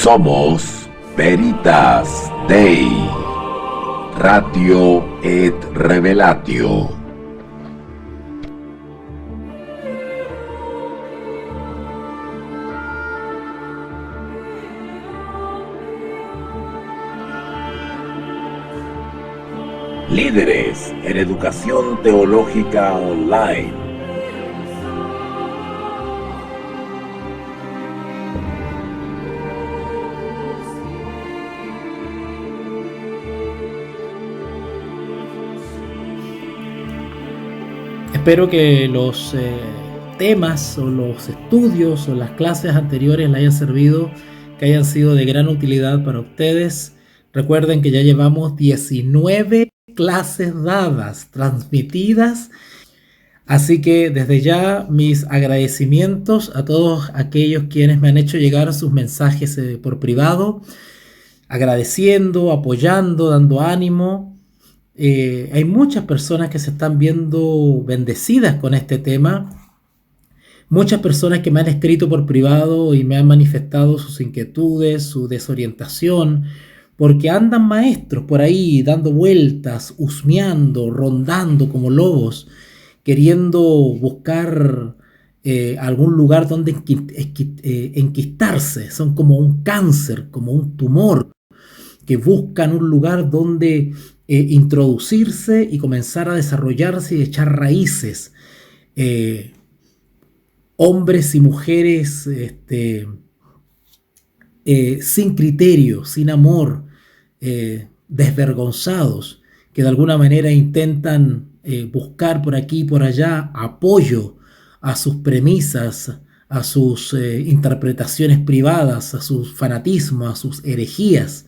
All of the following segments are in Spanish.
Somos Veritas Dei, Ratio et Revelatio. Líderes en educación teológica online. Espero que los temas o los estudios o las clases anteriores les hayan servido, que hayan sido de gran utilidad para ustedes. Recuerden que ya llevamos 19 clases dadas, transmitidas. Así que desde ya mis agradecimientos a todos aquellos quienes me han hecho llegar sus mensajes por privado, agradeciendo, apoyando, dando ánimo. Hay muchas personas que se están viendo bendecidas con este tema. Muchas personas que me han escrito por privado y me han manifestado sus inquietudes, su desorientación, porque andan maestros por ahí dando vueltas, husmeando, rondando como lobos, queriendo buscar algún lugar donde enquistarse. Son como un cáncer, como un tumor, que buscan un lugar donde introducirse y comenzar a desarrollarse y echar raíces. Hombres y mujeres sin criterio, sin amor, desvergonzados, que de alguna manera intentan buscar por aquí y por allá apoyo a sus premisas, a sus interpretaciones privadas, a sus fanatismos, a sus herejías,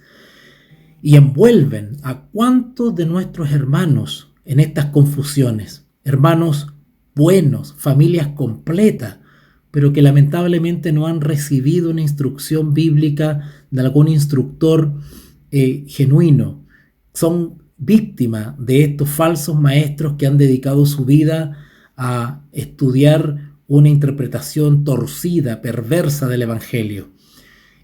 y envuelven a cuantos de nuestros hermanos en estas confusiones, hermanos buenos, familias completas, pero que lamentablemente no han recibido una instrucción bíblica de algún instructor genuino. Son víctimas de estos falsos maestros que han dedicado su vida a estudiar una interpretación torcida, perversa del Evangelio.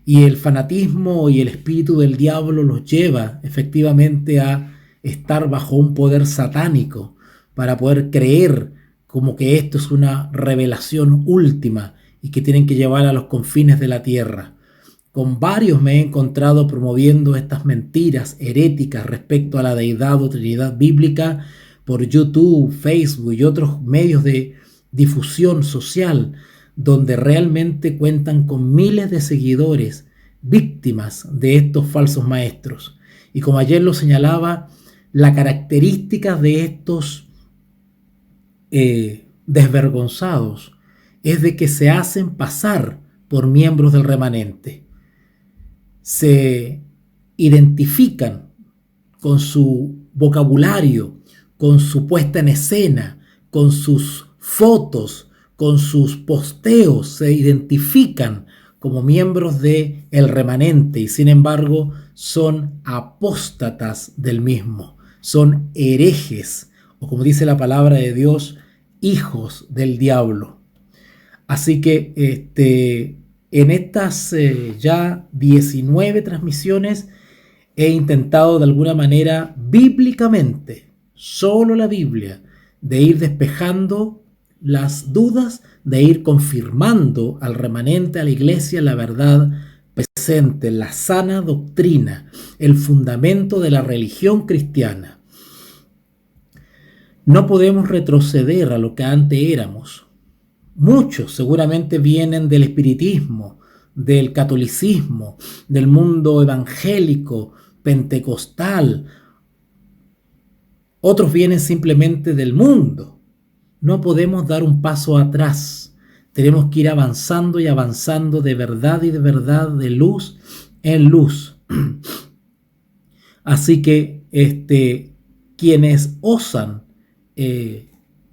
Y el fanatismo y el espíritu del diablo los lleva efectivamente a estar bajo un poder satánico para poder creer como que esto es una revelación última y que tienen que llevar a los confines de la tierra. Con varios me he encontrado promoviendo estas mentiras heréticas respecto a la deidad o trinidad bíblica por YouTube, Facebook y otros medios de difusión social, donde realmente cuentan con miles de seguidores, víctimas de estos falsos maestros. Y como ayer lo señalaba, la característica de estos desvergonzados es de que se hacen pasar por miembros del remanente. Se identifican con su vocabulario, con su puesta en escena, con sus fotos, con sus posteos, se identifican como miembros del remanente y sin embargo son apóstatas del mismo, son herejes, o como dice la palabra de Dios, hijos del diablo. Así que en estas ya 19 transmisiones he intentado de alguna manera bíblicamente, solo la Biblia, de ir despejando las dudas, de ir confirmando al remanente, a la iglesia, la verdad presente, la sana doctrina, el fundamento de la religión cristiana. No podemos retroceder a lo que antes éramos. Muchos seguramente vienen del espiritismo, del catolicismo, del mundo evangélico, pentecostal. Otros vienen simplemente del mundo. No podemos dar un paso atrás. Tenemos que ir avanzando y avanzando de verdad y de verdad, de luz en luz. Así que quienes osan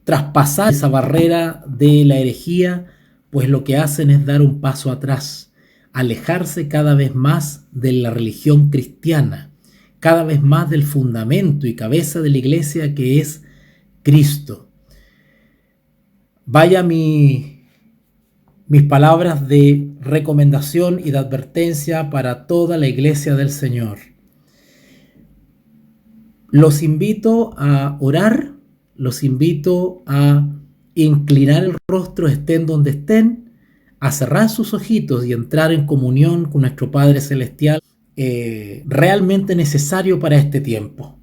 traspasar esa barrera de la herejía, pues lo que hacen es dar un paso atrás, alejarse cada vez más de la religión cristiana, cada vez más del fundamento y cabeza de la iglesia que es Cristo. Vaya mis palabras de recomendación y de advertencia para toda la iglesia del Señor. Los invito a orar, los invito a inclinar el rostro, estén donde estén, a cerrar sus ojitos y entrar en comunión con nuestro Padre Celestial, realmente necesario para este tiempo.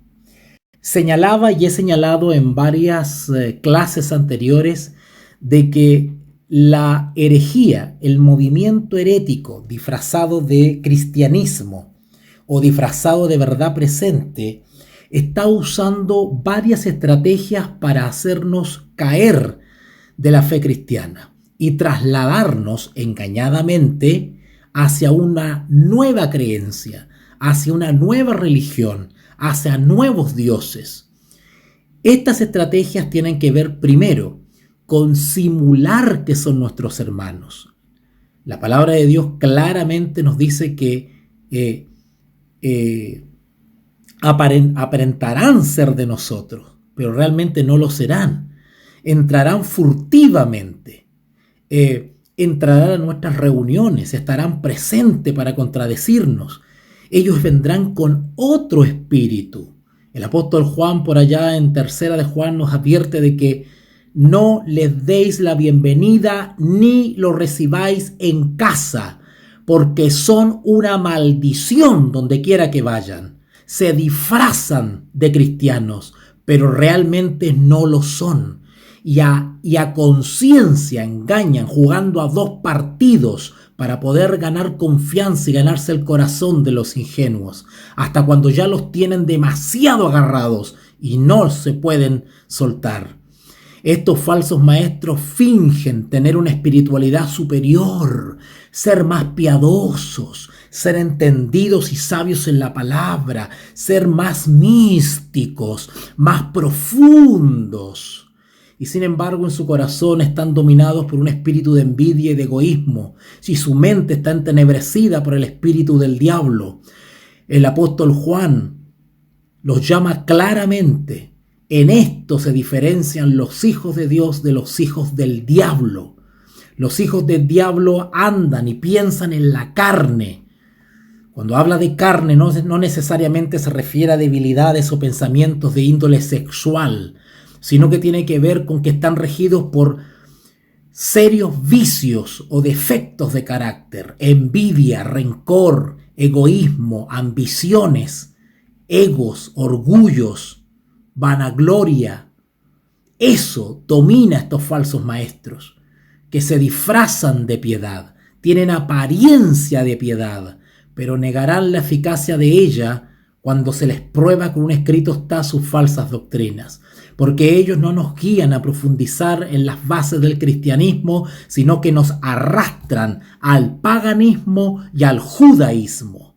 Señalaba y he señalado en varias clases anteriores de que la herejía, el movimiento herético disfrazado de cristianismo o disfrazado de verdad presente, está usando varias estrategias para hacernos caer de la fe cristiana y trasladarnos engañadamente hacia una nueva creencia, hacia una nueva religión, hacia nuevos dioses. Estas estrategias tienen que ver primero con simular que son nuestros hermanos. La palabra de Dios claramente nos dice que aparentarán ser de nosotros, pero realmente no lo serán. Entrarán furtivamente, entrarán a nuestras reuniones, estarán presentes para contradecirnos. Ellos vendrán con otro espíritu. El apóstol Juan, por allá en 3 de Juan, nos advierte de que no les deis la bienvenida ni lo recibáis en casa, porque son una maldición donde quiera que vayan. Se disfrazan de cristianos, pero realmente no lo son. Y a conciencia engañan, jugando a dos partidos para poder ganar confianza y ganarse el corazón de los ingenuos, hasta cuando ya los tienen demasiado agarrados y no se pueden soltar. Estos falsos maestros fingen tener una espiritualidad superior, ser más piadosos, ser entendidos y sabios en la palabra, ser más místicos, más profundos. Y sin embargo en su corazón están dominados por un espíritu de envidia y de egoísmo. Si su mente está entenebrecida por el espíritu del diablo. El apóstol Juan los llama claramente. En esto se diferencian los hijos de Dios de los hijos del diablo. Los hijos del diablo andan y piensan en la carne. Cuando habla de carne no necesariamente se refiere a debilidades o pensamientos de índole sexual, sino que tiene que ver con que están regidos por serios vicios o defectos de carácter, envidia, rencor, egoísmo, ambiciones, egos, orgullos, vanagloria. Eso domina a estos falsos maestros, que se disfrazan de piedad, tienen apariencia de piedad, pero negarán la eficacia de ella cuando se les prueba con un escrito está sus falsas doctrinas. Porque ellos no nos guían a profundizar en las bases del cristianismo, sino que nos arrastran al paganismo y al judaísmo.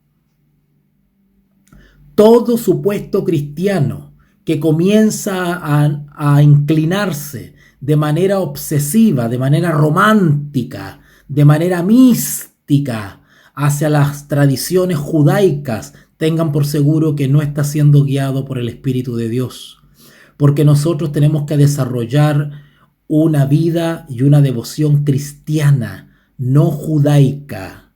Todo supuesto cristiano que comienza a inclinarse de manera obsesiva, de manera romántica, de manera mística hacia las tradiciones judaicas, tengan por seguro que no está siendo guiado por el Espíritu de Dios. Porque nosotros tenemos que desarrollar una vida y una devoción cristiana, no judaica.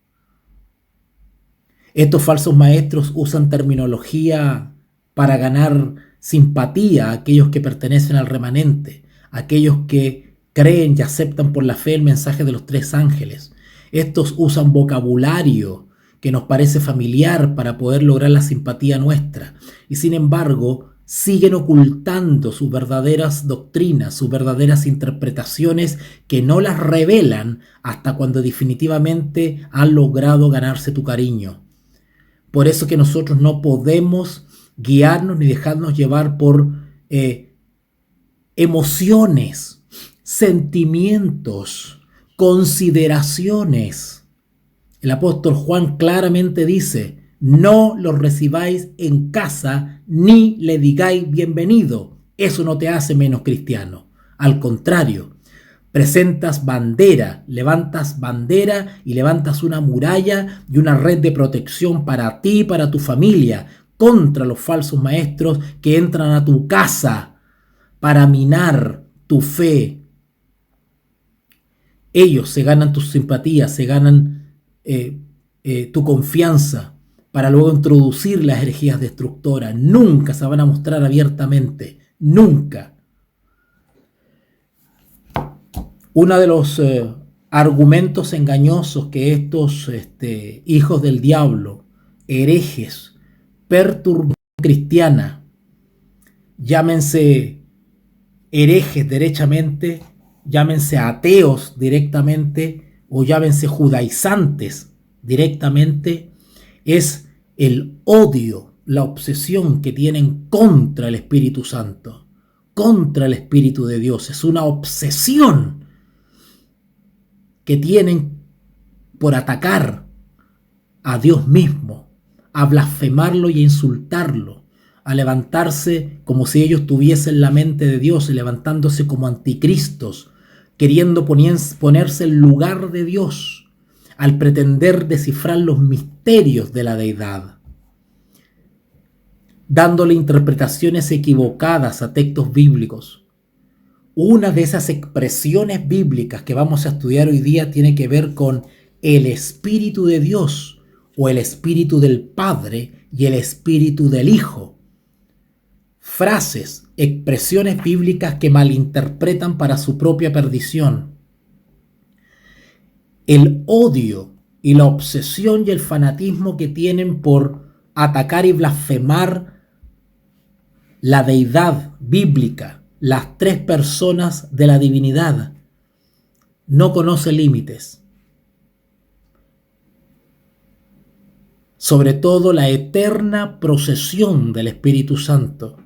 Estos falsos maestros usan terminología para ganar simpatía a aquellos que pertenecen al remanente, a aquellos que creen y aceptan por la fe el mensaje de los 3 ángeles. Estos usan vocabulario que nos parece familiar para poder lograr la simpatía nuestra. Y sin embargo, siguen ocultando sus verdaderas doctrinas, sus verdaderas interpretaciones, que no las revelan hasta cuando definitivamente han logrado ganarse tu cariño. Por eso que nosotros no podemos guiarnos ni dejarnos llevar por emociones, sentimientos, consideraciones. El apóstol Juan claramente dice: no lo recibáis en casa ni le digáis bienvenido. Eso no te hace menos cristiano. Al contrario, presentas bandera, levantas bandera y levantas una muralla y una red de protección para ti y para tu familia contra los falsos maestros que entran a tu casa para minar tu fe. Ellos se ganan tus simpatías, se ganan tu confianza para luego introducir las herejías destructoras. Nunca se van a mostrar abiertamente, nunca. Uno de los argumentos engañosos que estos hijos del diablo, herejes, perturbación cristiana, llámense herejes derechamente, llámense ateos directamente o llámense judaizantes directamente, es el odio, la obsesión que tienen contra el Espíritu Santo, contra el Espíritu de Dios. Es una obsesión que tienen por atacar a Dios mismo, a blasfemarlo y a insultarlo, a levantarse como si ellos tuviesen la mente de Dios y levantándose como anticristos, queriendo ponerse en lugar de Dios, al pretender descifrar los misterios de la deidad, dándole interpretaciones equivocadas a textos bíblicos. Una de esas expresiones bíblicas que vamos a estudiar hoy día tiene que ver con el Espíritu de Dios o el Espíritu del Padre y el Espíritu del Hijo. Frases, expresiones bíblicas que malinterpretan para su propia perdición. El odio y la obsesión y el fanatismo que tienen por atacar y blasfemar la deidad bíblica, las tres personas de la divinidad, no conoce límites. Sobre todo la eterna procesión del Espíritu Santo.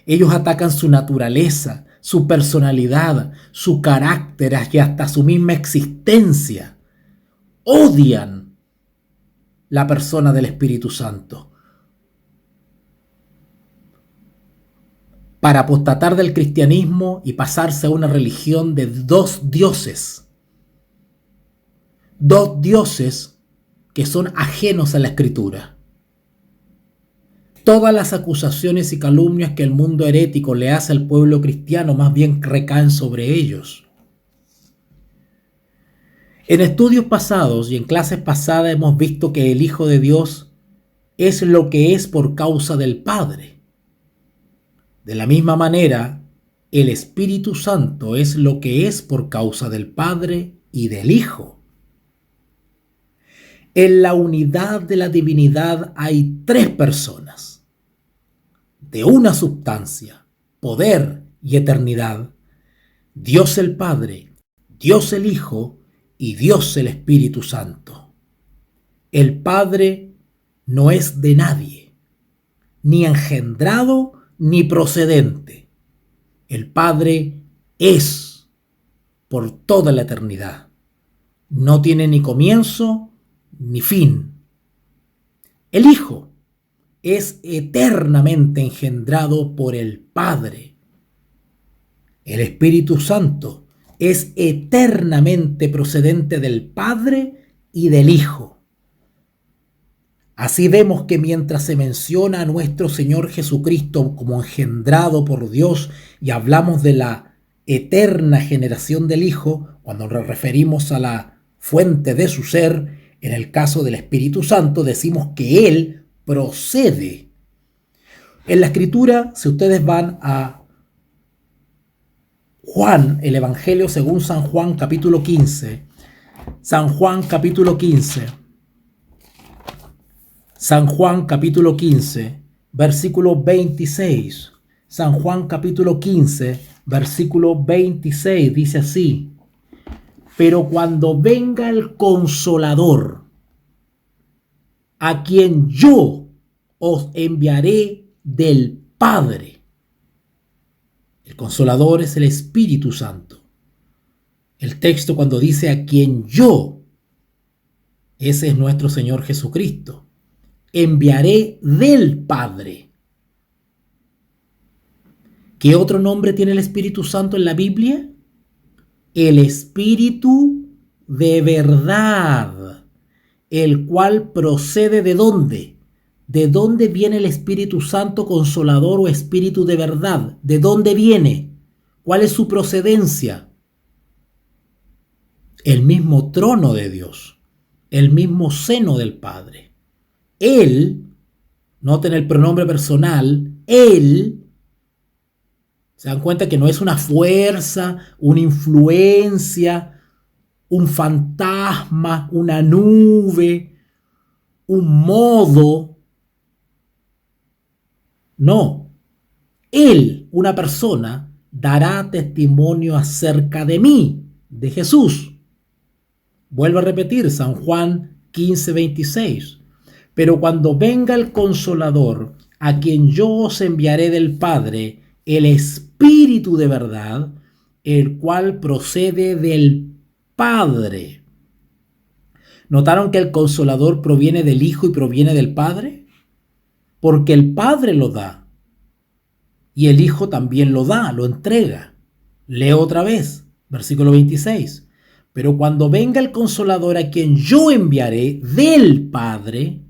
Ellos atacan su naturaleza, su personalidad, su carácter y hasta su misma existencia. Odian la persona del Espíritu Santo. Para apostatar del cristianismo y pasarse a una religión de dos dioses. Dos dioses que son ajenos a la Escritura. Todas las acusaciones y calumnias que el mundo herético le hace al pueblo cristiano más bien recaen sobre ellos. En estudios pasados y en clases pasadas hemos visto que el Hijo de Dios es lo que es por causa del Padre. De la misma manera, el Espíritu Santo es lo que es por causa del Padre y del Hijo. En la unidad de la divinidad hay tres personas, de una sustancia, poder y eternidad: Dios el Padre, Dios el Hijo y Dios el Espíritu Santo. El Padre no es de nadie, ni engendrado ni procedente. El Padre es por toda la eternidad. No tiene ni comienzo ni fin. El Hijo es eternamente engendrado por el Padre. El Espíritu Santo es eternamente procedente del Padre y del Hijo. Así vemos que mientras se menciona a nuestro Señor Jesucristo como engendrado por Dios y hablamos de la eterna generación del Hijo, cuando nos referimos a la fuente de su ser, en el caso del Espíritu Santo decimos que Él procede. En la Escritura, si ustedes van a Juan, el Evangelio según San Juan capítulo 15, San Juan capítulo 15, San Juan capítulo 15, versículo 26. San Juan capítulo 15, versículo 26 dice así: pero cuando venga el Consolador, a quien yo os enviaré del Padre. El Consolador es el Espíritu Santo. El texto cuando dice a quien yo, ese es nuestro Señor Jesucristo. Enviaré del Padre. ¿Qué otro nombre tiene el Espíritu Santo en la Biblia? El Espíritu de verdad, el cual procede ¿de dónde? ¿De dónde viene el Espíritu Santo Consolador o Espíritu de verdad? ¿De dónde viene? ¿Cuál es su procedencia? El mismo trono de Dios. el mismo seno del Padre. Él, noten el pronombre personal, Él, se dan cuenta que no es una fuerza, una influencia, un fantasma, una nube, un modo. No, Él, una persona, dará testimonio acerca de mí, de Jesús. Vuelvo a repetir, San Juan 15:26. Pero cuando venga el Consolador, a quien yo os enviaré del Padre, el Espíritu de verdad, el cual procede del Padre. ¿Notaron que el Consolador proviene del Hijo y proviene del Padre? Porque el Padre lo da. Y el Hijo también lo da, lo entrega. Leo otra vez, versículo 26. Pero cuando venga el Consolador a quien yo enviaré del Padre,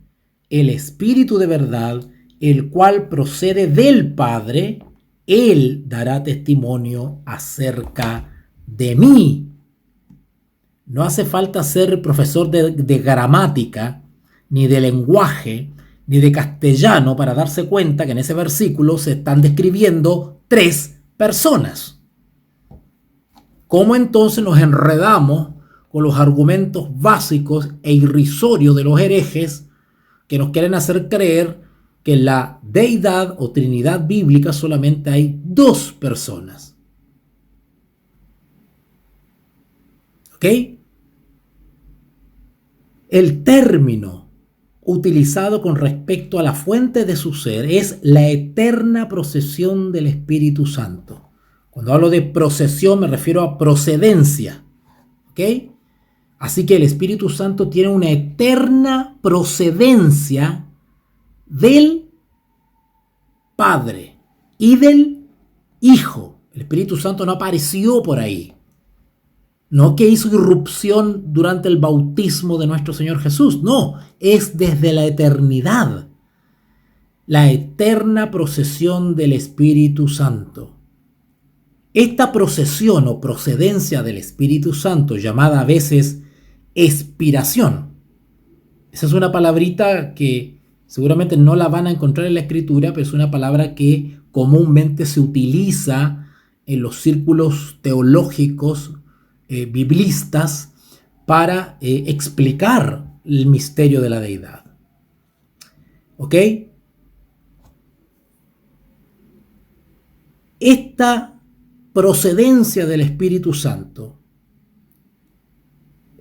el Espíritu de verdad, el cual procede del Padre, Él dará testimonio acerca de mí. No hace falta ser profesor de gramática, ni de lenguaje, ni de castellano para darse cuenta que en ese versículo se están describiendo 3 personas. ¿Cómo entonces nos enredamos con los argumentos básicos e irrisorios de los herejes que nos quieren hacer creer que en la deidad o trinidad bíblica solamente hay 2 personas? ¿Ok? El término utilizado con respecto a la fuente de su ser es la eterna procesión del Espíritu Santo. Cuando hablo de procesión me refiero a procedencia. ¿Ok? Así que el Espíritu Santo tiene una eterna procedencia del Padre y del Hijo. El Espíritu Santo no apareció por ahí. No que hizo irrupción durante el bautismo de nuestro Señor Jesús. No, es desde la eternidad. La eterna procesión del Espíritu Santo. Esta procesión o procedencia del Espíritu Santo, llamada a veces expiración. Esa es una palabrita que seguramente no la van a encontrar en la Escritura, pero es una palabra que comúnmente se utiliza en los círculos teológicos biblistas para explicar el misterio de la deidad. ¿Ok? Esta procedencia del Espíritu Santo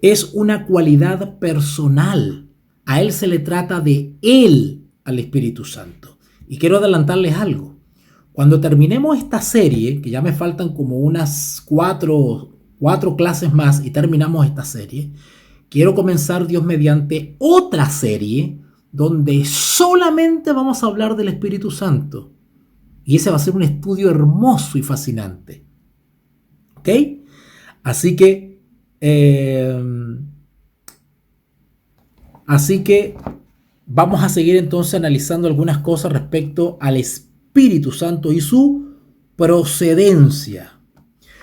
es una cualidad personal. A Él se le trata de Él, al Espíritu Santo. Y quiero adelantarles algo. Cuando terminemos esta serie, que ya me faltan como unas cuatro clases más y terminamos esta serie, quiero comenzar, Dios mediante, otra serie donde solamente vamos a hablar del Espíritu Santo. Y ese va a ser un estudio hermoso y fascinante. ¿Ok? Así que vamos a seguir entonces analizando algunas cosas respecto al Espíritu Santo y su procedencia.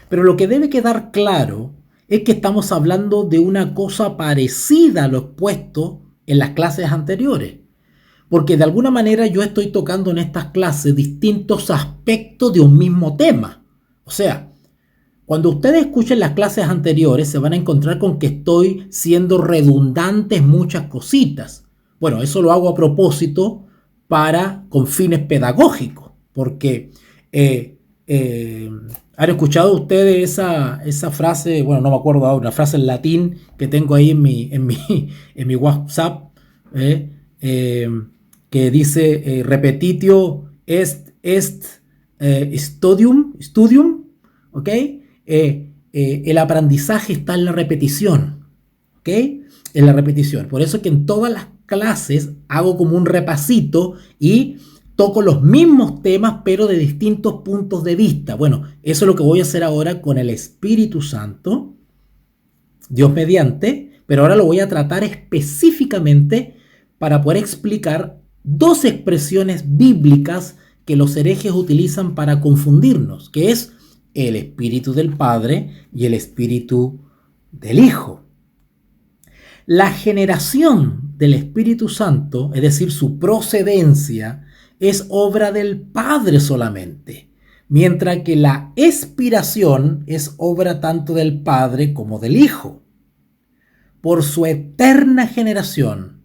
Pero lo que debe quedar claro es que estamos hablando de una cosa parecida a lo expuesto en las clases anteriores. Porque de alguna manera yo estoy tocando en estas clases distintos aspectos de un mismo tema. O sea, cuando ustedes escuchen las clases anteriores se van a encontrar con que estoy siendo redundante en muchas cositas. Bueno, eso lo hago a propósito con fines pedagógicos. Porque ¿han escuchado ustedes esa frase? Bueno, no me acuerdo ahora, una frase en latín que tengo ahí en mi WhatsApp. Que dice repetitio est studium, ¿ok? El aprendizaje está en la repetición, ¿ok? En la repetición. Por eso que en todas las clases hago como un repasito y toco los mismos temas, pero de distintos puntos de vista. Bueno, eso es lo que voy a hacer ahora con el Espíritu Santo, Dios mediante, pero ahora lo voy a tratar específicamente para poder explicar 2 expresiones bíblicas que los herejes utilizan para confundirnos, que es el Espíritu del Padre y el Espíritu del Hijo. La generación del Espíritu Santo, es decir, su procedencia, es obra del Padre solamente, mientras que la expiración es obra tanto del Padre como del Hijo. Por su eterna generación,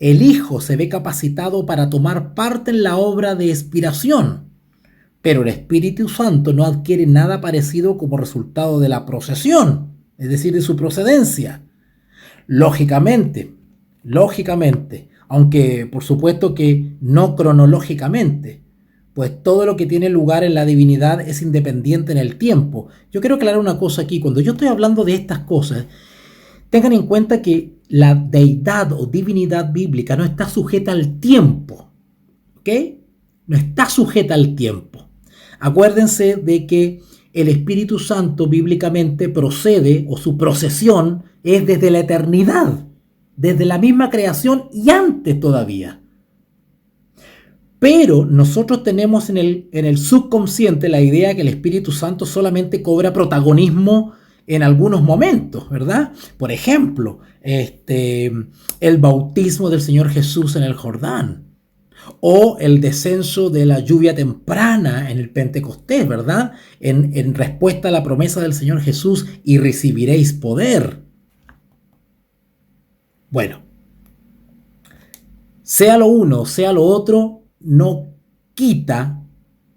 el Hijo se ve capacitado para tomar parte en la obra de expiración, pero el Espíritu Santo no adquiere nada parecido como resultado de la procesión, es decir, de su procedencia. Lógicamente, aunque por supuesto que no cronológicamente, pues todo lo que tiene lugar en la divinidad es independiente en el tiempo. Yo quiero aclarar una cosa aquí. Cuando yo estoy hablando de estas cosas, tengan en cuenta que la deidad o divinidad bíblica no está sujeta al tiempo, ¿ok? No está sujeta al tiempo. Acuérdense de que el Espíritu Santo bíblicamente procede, o su procesión es desde la eternidad, desde la misma creación y antes todavía. Pero nosotros tenemos en el subconsciente la idea que el Espíritu Santo solamente cobra protagonismo en algunos momentos, ¿verdad? Por ejemplo, el bautismo del Señor Jesús en el Jordán, o el descenso de la lluvia temprana en el Pentecostés, ¿verdad? En respuesta a la promesa del Señor Jesús, y recibiréis poder. Bueno, sea lo uno, sea lo otro, no quita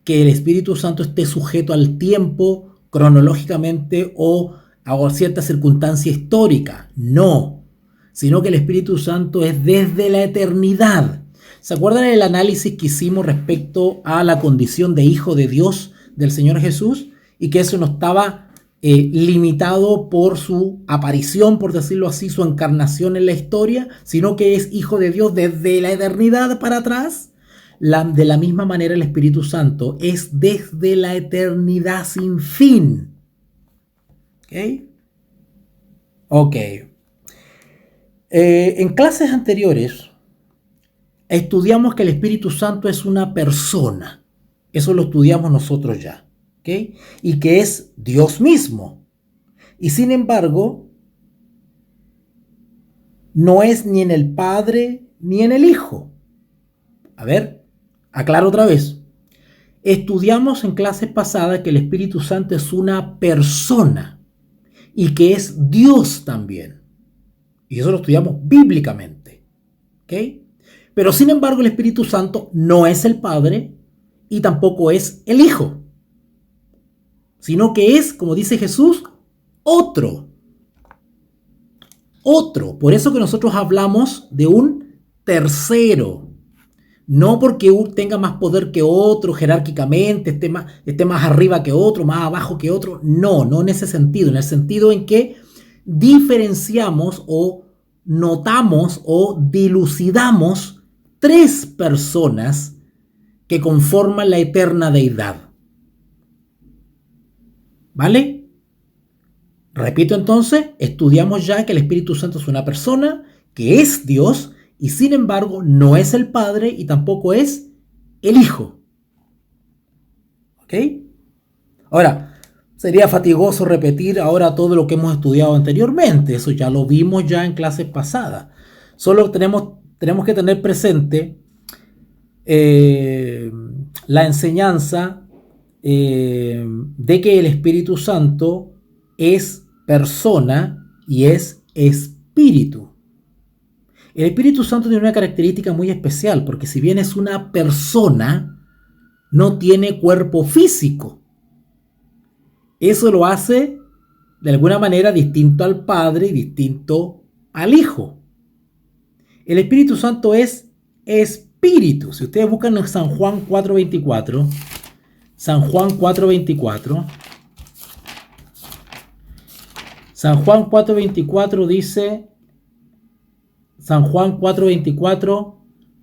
que el Espíritu Santo esté sujeto al tiempo cronológicamente o a cierta circunstancia histórica. No, sino que el Espíritu Santo es desde la eternidad. ¿Se acuerdan del análisis que hicimos respecto a la condición de Hijo de Dios del Señor Jesús? Y que eso no estaba limitado por su aparición, por decirlo así, su encarnación en la historia, sino que es Hijo de Dios desde la eternidad para atrás. De la misma manera el Espíritu Santo es desde la eternidad sin fin. ¿Ok? En clases anteriores estudiamos que el Espíritu Santo es una persona. Eso lo estudiamos nosotros ya. ¿Ok? Y que es Dios mismo. Y sin embargo, no es ni en el Padre ni en el Hijo. A ver, aclaro otra vez. Estudiamos en clases pasadas que el Espíritu Santo es una persona y que es Dios también. Y eso lo estudiamos bíblicamente. ¿Ok? Pero sin embargo el Espíritu Santo no es el Padre y tampoco es el Hijo, sino que es, como dice Jesús, otro. Por eso que nosotros hablamos de un tercero. No porque uno tenga más poder que otro jerárquicamente, esté más arriba que otro, más abajo que otro. No en ese sentido. En el sentido en que diferenciamos o notamos o dilucidamos tres personas que conforman la eterna deidad. ¿Vale? Repito entonces, estudiamos ya que el Espíritu Santo es una persona que es Dios y sin embargo no es el Padre y tampoco es el Hijo. ¿Ok? Ahora, sería fatigoso repetir ahora todo lo que hemos estudiado anteriormente. Eso ya lo vimos ya en clases pasadas. Solo tenemos que tener presente la enseñanza de que el Espíritu Santo es persona y es espíritu. El Espíritu Santo tiene una característica muy especial, porque si bien es una persona, no tiene cuerpo físico. Eso lo hace de alguna manera distinto al Padre y distinto al Hijo. El Espíritu Santo es espíritu. Si ustedes buscan en San Juan 4:24, San Juan 4:24 dice, San Juan 4:24,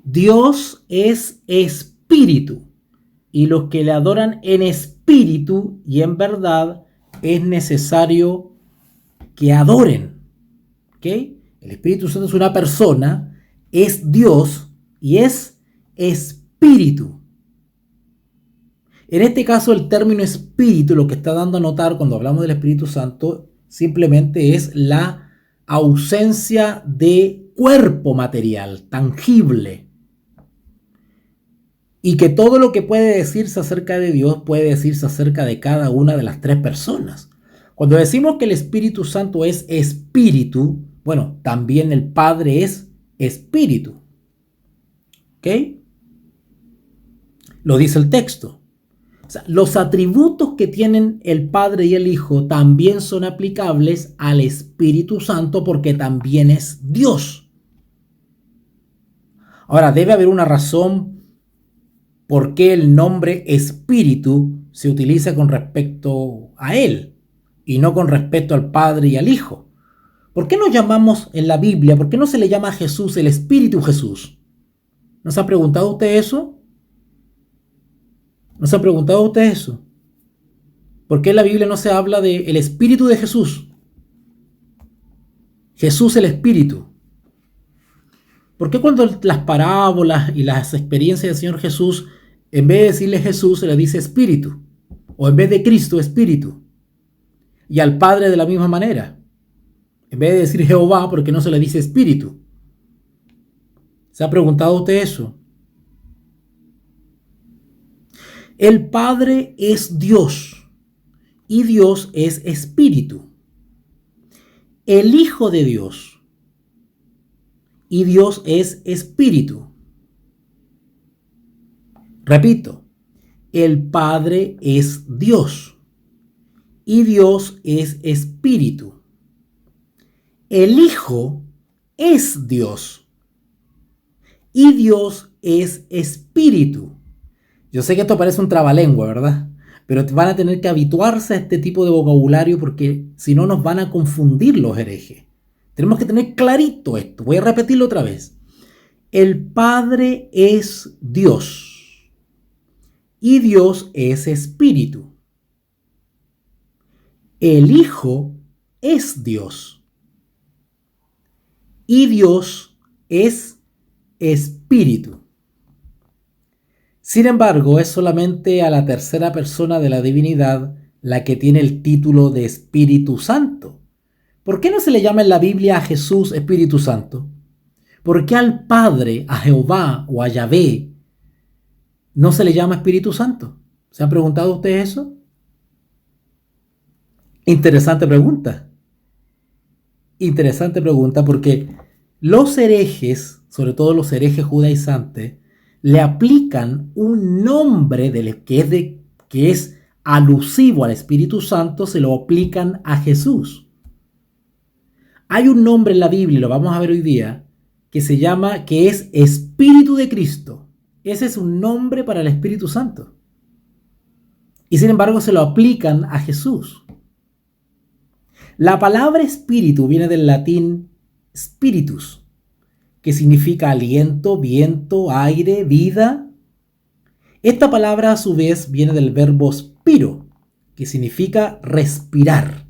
Dios es espíritu, y los que le adoran en espíritu y en verdad es necesario que adoren. ¿Ok? El Espíritu Santo es una persona, es Dios y es espíritu. En este caso, el término espíritu lo que está dando a notar cuando hablamos del Espíritu Santo simplemente es la ausencia de cuerpo material, tangible, y que todo lo que puede decirse acerca de Dios puede decirse acerca de cada una de las tres personas. Cuando decimos que el Espíritu Santo es espíritu, bueno, también el Padre es espíritu. ¿Ok? Lo dice el texto. O sea, los atributos que tienen el Padre y el Hijo también son aplicables al Espíritu Santo porque también es Dios. Ahora, debe haber una razón por qué el nombre Espíritu se utiliza con respecto a Él y no con respecto al Padre y al Hijo. ¿Por qué nos llamamos en la Biblia? ¿Por qué no se le llama a Jesús el Espíritu Jesús? ¿No se ha preguntado usted eso? ¿No se ha preguntado usted eso? ¿Por qué en la Biblia no se habla del Espíritu de Jesús? Jesús el Espíritu. ¿Por qué cuando las parábolas y las experiencias del Señor Jesús, en vez de decirle Jesús, se le dice Espíritu? O en vez de Cristo, Espíritu. Y al Padre de la misma manera. En vez de decir Jehová, ¿por qué no se le dice Espíritu? ¿Se ha preguntado usted eso? El Padre es Dios y Dios es Espíritu. El Hijo de Dios y Dios es Espíritu. Repito, el Padre es Dios y Dios es Espíritu. El Hijo es Dios y Dios es Espíritu. Yo sé que esto parece un trabalengua, ¿verdad? Pero van a tener que habituarse a este tipo de vocabulario porque si no nos van a confundir los herejes. Tenemos que tener clarito esto. Voy a repetirlo otra vez. El Padre es Dios y Dios es Espíritu. El Hijo es Dios y Dios es Espíritu. Sin embargo, es solamente a la tercera persona de la divinidad la que tiene el título de Espíritu Santo. ¿Por qué no se le llama en la Biblia a Jesús Espíritu Santo? ¿Por qué al Padre, a Jehová o a Yahvé no se le llama Espíritu Santo? ¿Se han preguntado ustedes eso? Interesante pregunta. Interesante pregunta porque los herejes, sobre todo los herejes judaizantes, le aplican un nombre que es alusivo al Espíritu Santo, se lo aplican a Jesús. Hay un nombre en la Biblia, lo vamos a ver hoy día, que es Espíritu de Cristo. Ese es un nombre para el Espíritu Santo. Y sin embargo se lo aplican a Jesús. La palabra espíritu viene del latín spiritus, que significa aliento, viento, aire, vida. Esta palabra a su vez viene del verbo spiro, que significa respirar.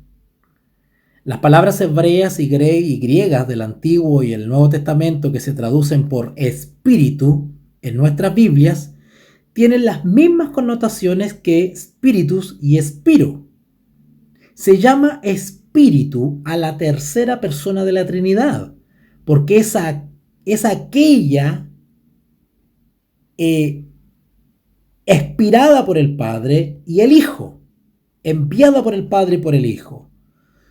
Las palabras hebreas y griegas del Antiguo y el Nuevo Testamento que se traducen por espíritu en nuestras Biblias tienen las mismas connotaciones que spiritus y espiro. Se llama espíritu a la tercera persona de la Trinidad, porque es aquella expirada por el Padre y el Hijo, enviada por el Padre y por el Hijo.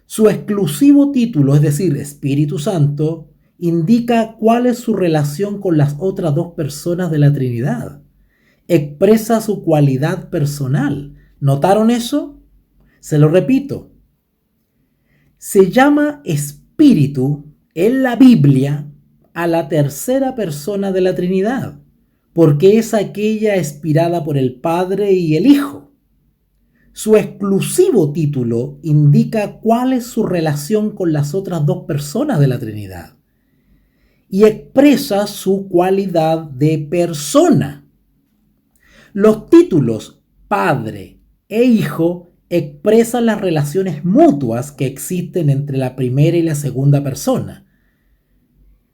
Su exclusivo título, es decir, Espíritu Santo, indica cuál es su relación con las otras dos personas de la Trinidad. Expresa su cualidad personal. ¿Notaron eso? Se lo repito. Se llama Espíritu en la Biblia a la tercera persona de la Trinidad, porque es aquella inspirada por el Padre y el Hijo. Su exclusivo título indica cuál es su relación con las otras dos personas de la Trinidad y expresa su cualidad de persona. Los títulos Padre e Hijo expresan las relaciones mutuas que existen entre la primera y la segunda persona.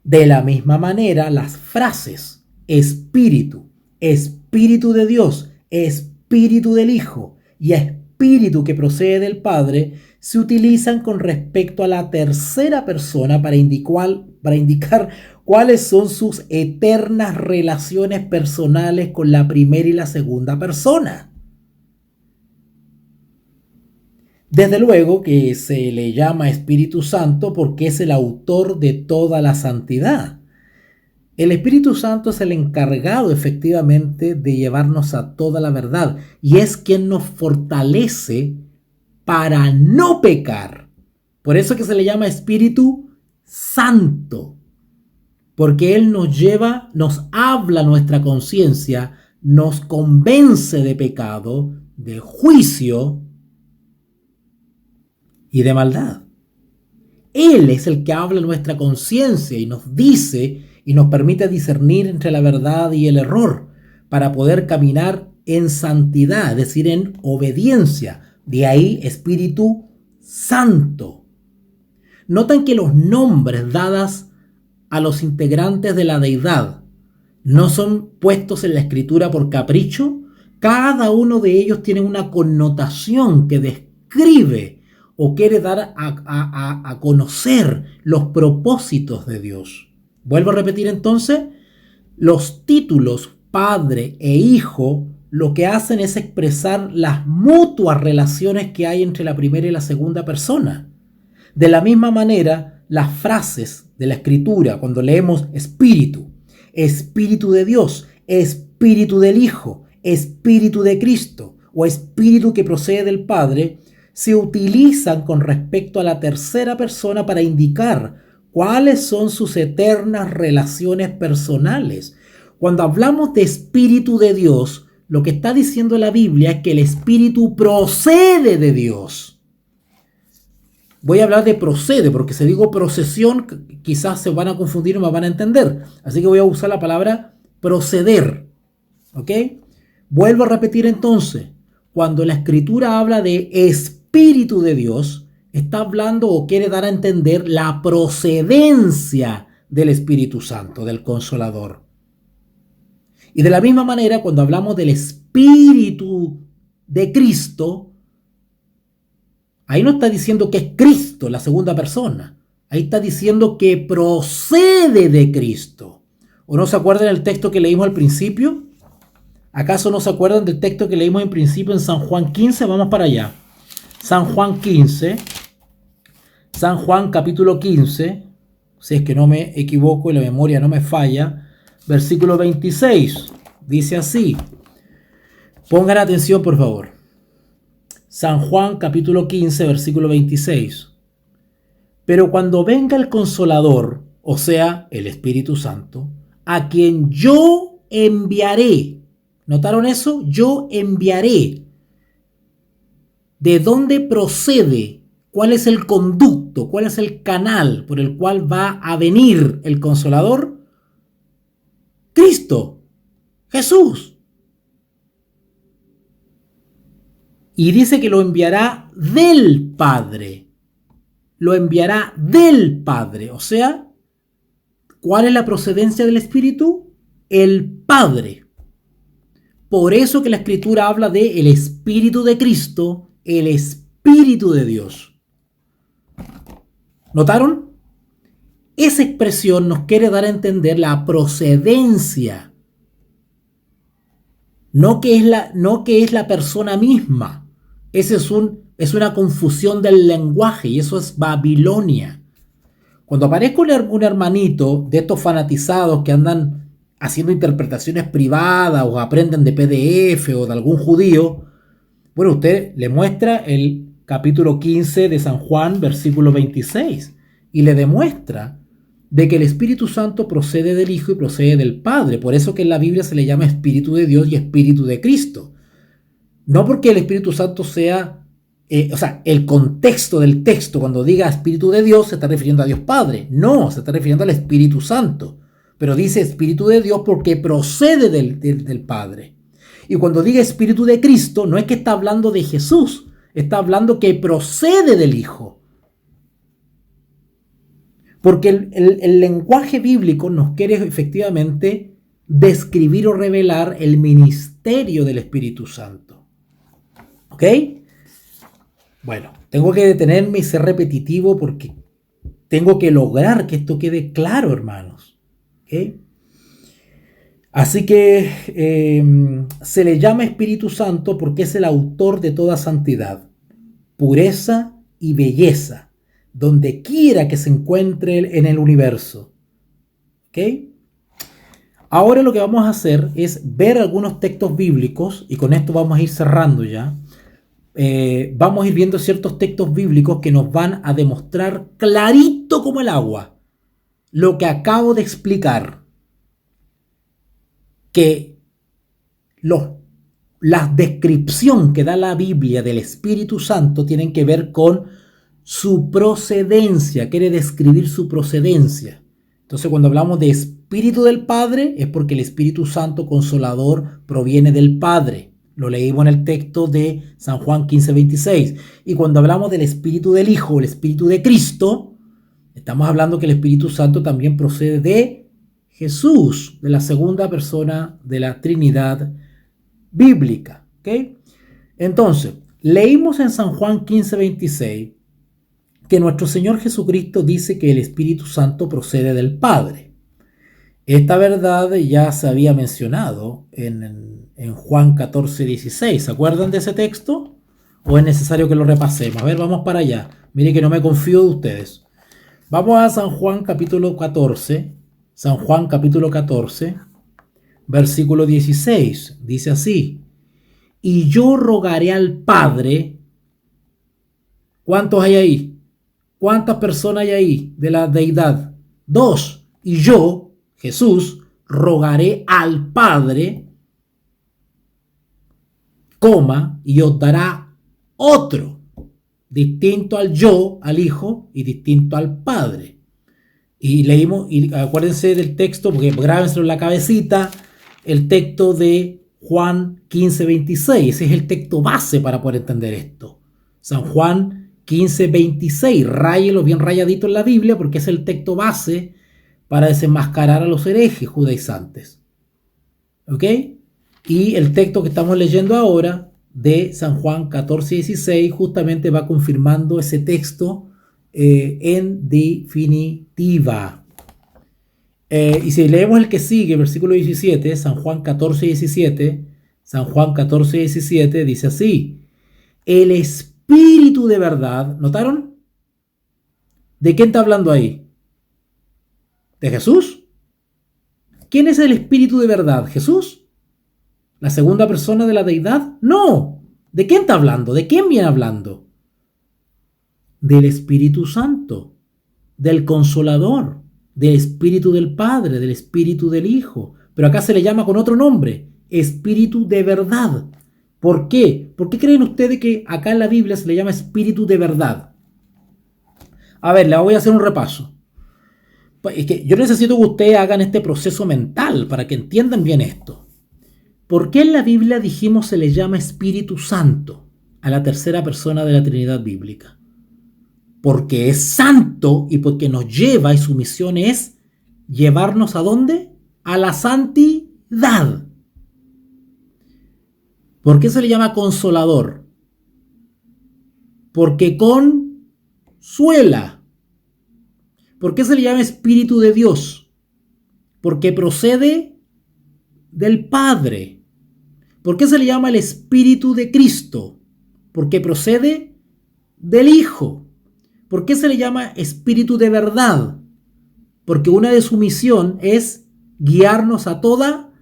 De la misma manera, las frases Espíritu, Espíritu de Dios, Espíritu del Hijo y Espíritu que procede del Padre se utilizan con respecto a la tercera persona para indicar cuáles son sus eternas relaciones personales con la primera y la segunda persona. Desde luego que se le llama Espíritu Santo porque es el autor de toda la santidad. El Espíritu Santo es el encargado efectivamente de llevarnos a toda la verdad y es quien nos fortalece para no pecar. Por eso que se le llama Espíritu Santo, porque Él nos lleva, nos habla nuestra conciencia, nos convence de pecado, de juicio y de maldad. Él es el que habla nuestra conciencia y nos dice y nos permite discernir entre la verdad y el error para poder caminar en santidad, es decir, en obediencia. De ahí Espíritu Santo. Notan que los nombres dados a los integrantes de la deidad no son puestos en la Escritura por capricho. Cada uno de ellos tiene una connotación que describe o quiere dar a conocer los propósitos de Dios. Vuelvo a repetir entonces, los títulos Padre e Hijo lo que hacen es expresar las mutuas relaciones que hay entre la primera y la segunda persona. De la misma manera, las frases de la Escritura, cuando leemos Espíritu, Espíritu de Dios, Espíritu del Hijo, Espíritu de Cristo o Espíritu que procede del Padre, se utilizan con respecto a la tercera persona para indicar cuáles son sus eternas relaciones personales. Cuando hablamos de Espíritu de Dios, lo que está diciendo la Biblia es que el Espíritu procede de Dios. Voy a hablar de procede, porque si digo procesión, quizás se van a confundir y me van a entender. Así que voy a usar la palabra proceder. ¿Ok? Vuelvo a repetir entonces. Cuando la Escritura habla de Espíritu de Dios, está hablando o quiere dar a entender la procedencia del Espíritu Santo, del Consolador. Y de la misma manera, cuando hablamos del Espíritu de Cristo, ahí no está diciendo que es Cristo, la segunda persona. Ahí está diciendo que procede de Cristo. ¿O no se acuerdan del texto que leímos al principio? ¿Acaso no se acuerdan del texto que leímos en principio en San Juan 15? Vamos para allá. San Juan 15. San Juan capítulo 15. Si es que no me equivoco y la memoria no me falla. Versículo 26. Dice así. Pongan atención, por favor. San Juan capítulo 15, versículo 26. Pero cuando venga el Consolador, o sea, el Espíritu Santo, a quien yo enviaré. ¿Notaron eso? Yo enviaré. ¿De dónde procede? ¿Cuál es el conducto? ¿Cuál es el canal por el cual va a venir el Consolador? Cristo, Jesús. Y dice que lo enviará del Padre. Lo enviará del Padre. O sea, ¿cuál es la procedencia del Espíritu? El Padre. Por eso que la Escritura habla de el Espíritu de Cristo, el Espíritu de Dios. ¿Notaron? Esa expresión nos quiere dar a entender la procedencia. No que es la persona misma. Ese es una confusión del lenguaje y eso es Babilonia. Cuando aparezca un hermanito de estos fanatizados que andan haciendo interpretaciones privadas o aprenden de PDF o de algún judío, bueno, usted le muestra el capítulo 15 de San Juan, versículo 26, y le demuestra de que el Espíritu Santo procede del Hijo y procede del Padre. Por eso que en la Biblia se le llama Espíritu de Dios y Espíritu de Cristo. No porque el Espíritu Santo sea, el contexto del texto, cuando diga Espíritu de Dios, se está refiriendo a Dios Padre. No, se está refiriendo al Espíritu Santo. Pero dice Espíritu de Dios porque procede del Padre. Y cuando diga Espíritu de Cristo, no es que está hablando de Jesús, está hablando que procede del Hijo. Porque el lenguaje bíblico nos quiere efectivamente describir o revelar el ministerio del Espíritu Santo. ¿Ok? Bueno, tengo que detenerme y ser repetitivo porque tengo que lograr que esto quede claro, hermanos. ¿Ok? Así que se le llama Espíritu Santo porque es el autor de toda santidad, pureza y belleza, donde quiera que se encuentre en el universo. ¿Ok? Ahora lo que vamos a hacer es ver algunos textos bíblicos, y con esto vamos a ir cerrando ya. Vamos a ir viendo ciertos textos bíblicos que nos van a demostrar clarito como el agua lo que acabo de explicar, que la descripción que da la Biblia del Espíritu Santo tienen que ver con su procedencia, quiere describir su procedencia. Entonces, cuando hablamos de Espíritu del Padre, es porque el Espíritu Santo Consolador proviene del Padre. Lo leímos en el texto de San Juan 15:26. Y cuando hablamos del Espíritu del Hijo, el Espíritu de Cristo, estamos hablando que el Espíritu Santo también procede de Jesús, de la segunda persona de la Trinidad bíblica. ¿Okay? Entonces, leímos en San Juan 15:26 que nuestro Señor Jesucristo dice que el Espíritu Santo procede del Padre. Esta verdad ya se había mencionado en Juan 14:16. ¿Se acuerdan de ese texto? ¿O es necesario que lo repasemos? A ver, vamos para allá. Mire que no me confío de ustedes. Vamos a San Juan capítulo 14. San Juan capítulo 14, versículo 16. Dice así: y yo rogaré al Padre. ¿Cuántos hay ahí? ¿Cuántas personas hay ahí de la deidad? 2. Y yo, Jesús, rogaré al Padre, y os dará otro, distinto al yo, al Hijo, y distinto al Padre. Y leímos, y acuérdense del texto, porque grábenselo en la cabecita, el texto de Juan 15:26. Ese es el texto base para poder entender esto. San Juan 15:26, ráyelo bien rayadito en la Biblia porque es el texto base para desenmascarar a los herejes judaizantes. ¿Ok? Y el texto que estamos leyendo ahora de San Juan 14:16 justamente va confirmando ese texto en definitiva. Y si leemos el que sigue, versículo 17, San Juan 14:17, San Juan 14:17 dice así: el Espíritu de verdad, ¿notaron? ¿De quién está hablando ahí? ¿De Jesús? ¿Quién es el Espíritu de verdad? ¿Jesús? ¿La segunda persona de la deidad? No. ¿De quién está hablando? ¿De quién viene hablando? Del Espíritu Santo, del Consolador, del Espíritu del Padre, del Espíritu del Hijo. Pero acá se le llama con otro nombre, Espíritu de verdad. ¿Por qué? ¿Por qué creen ustedes que acá en la Biblia se le llama Espíritu de verdad? A ver, les voy a hacer un repaso. Es que yo necesito que ustedes hagan este proceso mental para que entiendan bien esto. ¿Por qué en la Biblia dijimos se le llama Espíritu Santo a la tercera persona de la Trinidad bíblica? Porque es santo y porque nos lleva, y su misión es llevarnos ¿a dónde? A la santidad. ¿Por qué se le llama Consolador? Porque consuela. ¿Por qué se le llama Espíritu de Dios? Porque procede del Padre. ¿Por qué se le llama el Espíritu de Cristo? Porque procede del Hijo. ¿Por qué se le llama Espíritu de verdad? Porque una de su misión es guiarnos a toda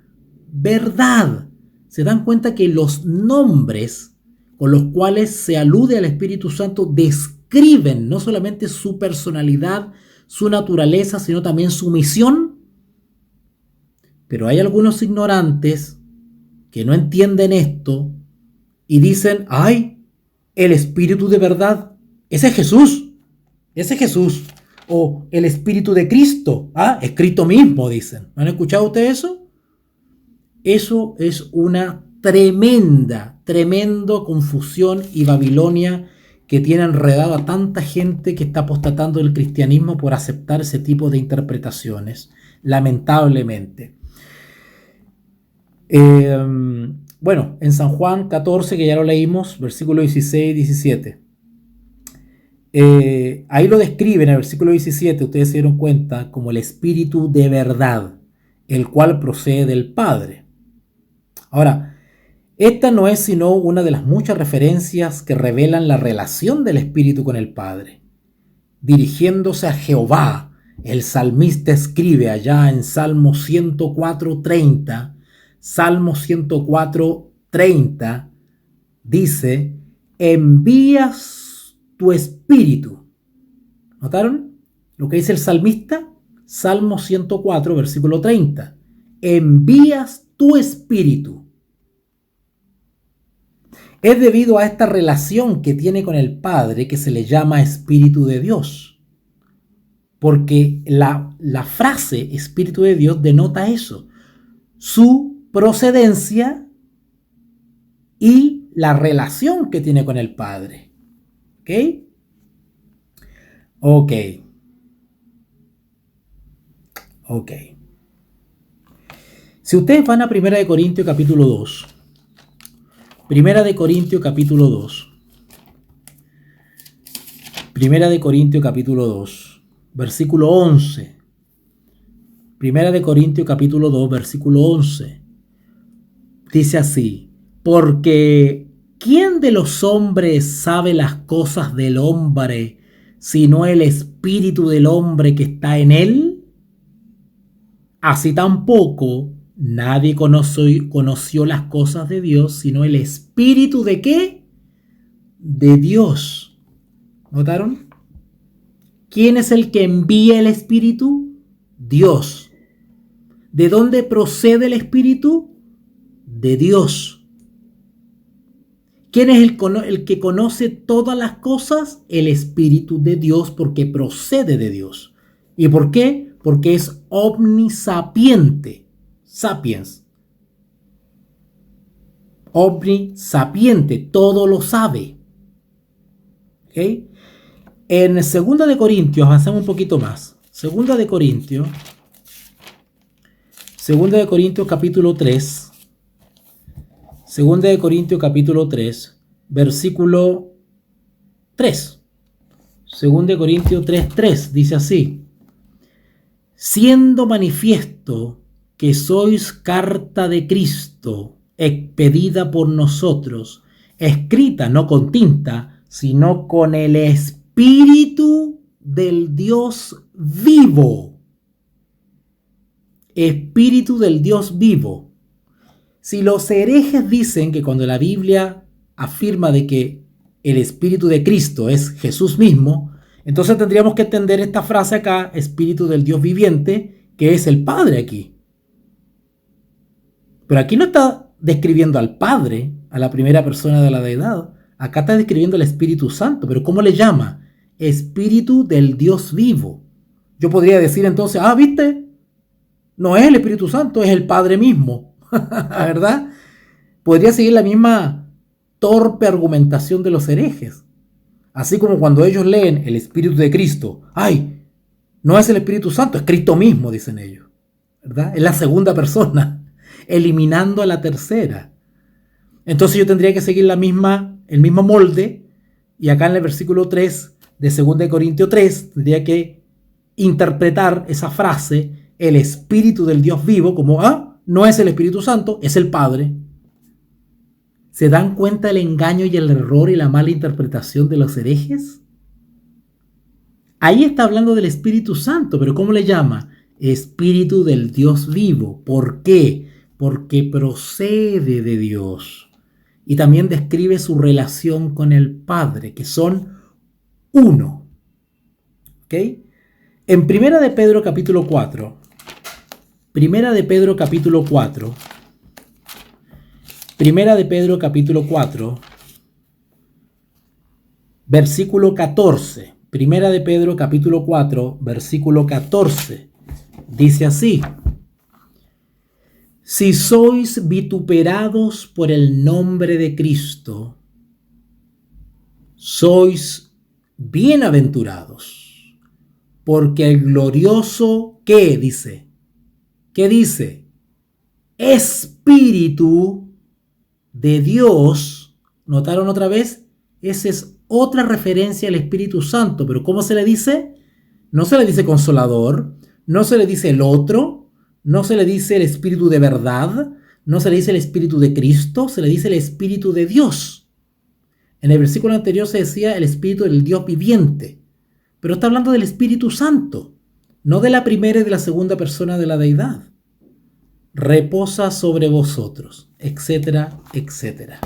verdad. ¿Se dan cuenta que los nombres con los cuales se alude al Espíritu Santo describen no solamente su personalidad, su naturaleza, sino también su misión? Pero hay algunos ignorantes que no entienden esto y dicen: ¡ay! El Espíritu de verdad, ese es Jesús, ese es Jesús. O el Espíritu de Cristo, es Cristo mismo, dicen. ¿Han escuchado ustedes eso? Eso es una tremenda confusión y Babilonia que tiene enredado a tanta gente que está apostatando del cristianismo por aceptar ese tipo de interpretaciones, lamentablemente. Bueno, en San Juan 14, que ya lo leímos, versículos 16 y 17. Ahí lo describe en el versículo 17, ustedes se dieron cuenta, como el Espíritu de verdad, el cual procede del Padre. Ahora, esta no es sino una de las muchas referencias que revelan la relación del Espíritu con el Padre. Dirigiéndose a Jehová, el salmista escribe allá en Salmo 104:30, Salmo 104:30, dice: envías tu espíritu. ¿Notaron lo que dice el salmista? Salmo 104, versículo 30. Envías tu espíritu. Es debido a esta relación que tiene con el Padre que se le llama Espíritu de Dios. Porque la frase Espíritu de Dios denota eso. Su procedencia y la relación que tiene con el Padre. ¿Ok? Ok. Ok. Si ustedes van a 1 Corintios capítulo 2. 1 Corintios capítulo 2. 1 Corintios capítulo 2. Versículo 11. 1 Corintios capítulo 2, versículo 11. Dice así: porque ¿quién de los hombres sabe las cosas del hombre, sino el espíritu del hombre que está en él? Así tampoco nadie conoció las cosas de Dios, sino el espíritu ¿de qué? De Dios. ¿Notaron? ¿Quién es el que envía el espíritu? Dios. ¿De dónde procede el espíritu? De Dios. ¿Quién es el que conoce todas las cosas? El Espíritu de Dios, porque procede de Dios. ¿Y por qué? Porque es omnisapiente. Sapiens. Omnisapiente, todo lo sabe. ¿Okay? En 2 de Corintios, avanzamos un poquito más. 2 de Corintios capítulo 3. 2 de Corintios capítulo 3, versículo 3. 2 de Corintios 3:3 dice así: siendo manifiesto que sois carta de Cristo, expedida por nosotros, escrita no con tinta, sino con el Espíritu del Dios vivo. Espíritu del Dios vivo. Si los herejes dicen que cuando la Biblia afirma de que el Espíritu de Cristo es Jesús mismo, entonces tendríamos que entender esta frase acá, Espíritu del Dios viviente, que es el Padre aquí. Pero aquí no está describiendo al Padre, a la primera persona de la deidad. Acá está describiendo al Espíritu Santo. ¿Pero cómo le llama? Espíritu del Dios vivo. Yo podría decir entonces, ¿viste? No es el Espíritu Santo, es el Padre mismo. ¿Verdad? Podría seguir la misma torpe argumentación de los herejes. Así como cuando ellos leen el Espíritu de Cristo, ¡ay! No es el Espíritu Santo, es Cristo mismo, dicen ellos. ¿Verdad? Es la segunda persona, eliminando a la tercera. Entonces yo tendría que seguir el mismo molde, y acá en el versículo 3 de 2 de Corintios 3 tendría que interpretar esa frase, el Espíritu del Dios vivo, como no es el Espíritu Santo, es el Padre. ¿Se dan cuenta del engaño y el error y la mala interpretación de los herejes? Ahí está hablando del Espíritu Santo, pero ¿cómo le llama? Espíritu del Dios vivo. ¿Por qué? Porque procede de Dios. Y también describe su relación con el Padre, que son uno. ¿Ok? En Primera de Pedro capítulo 4, Primera de Pedro capítulo 4, versículo 14. Primera de Pedro capítulo 4, versículo 14. Dice así: si sois vituperados por el nombre de Cristo, sois bienaventurados, porque el glorioso, ¿qué dice? ¿Qué dice? Espíritu de Dios, ¿notaron otra vez? Ese es otra referencia al Espíritu Santo, pero ¿cómo se le dice? No se le dice Consolador, no se le dice el otro, no se le dice el Espíritu de verdad, no se le dice el Espíritu de Cristo, se le dice el Espíritu de Dios. En el versículo anterior se decía el Espíritu del Dios viviente, pero está hablando del Espíritu Santo, no de la primera y de la segunda persona de la deidad. Reposa sobre vosotros, etcétera, etcétera.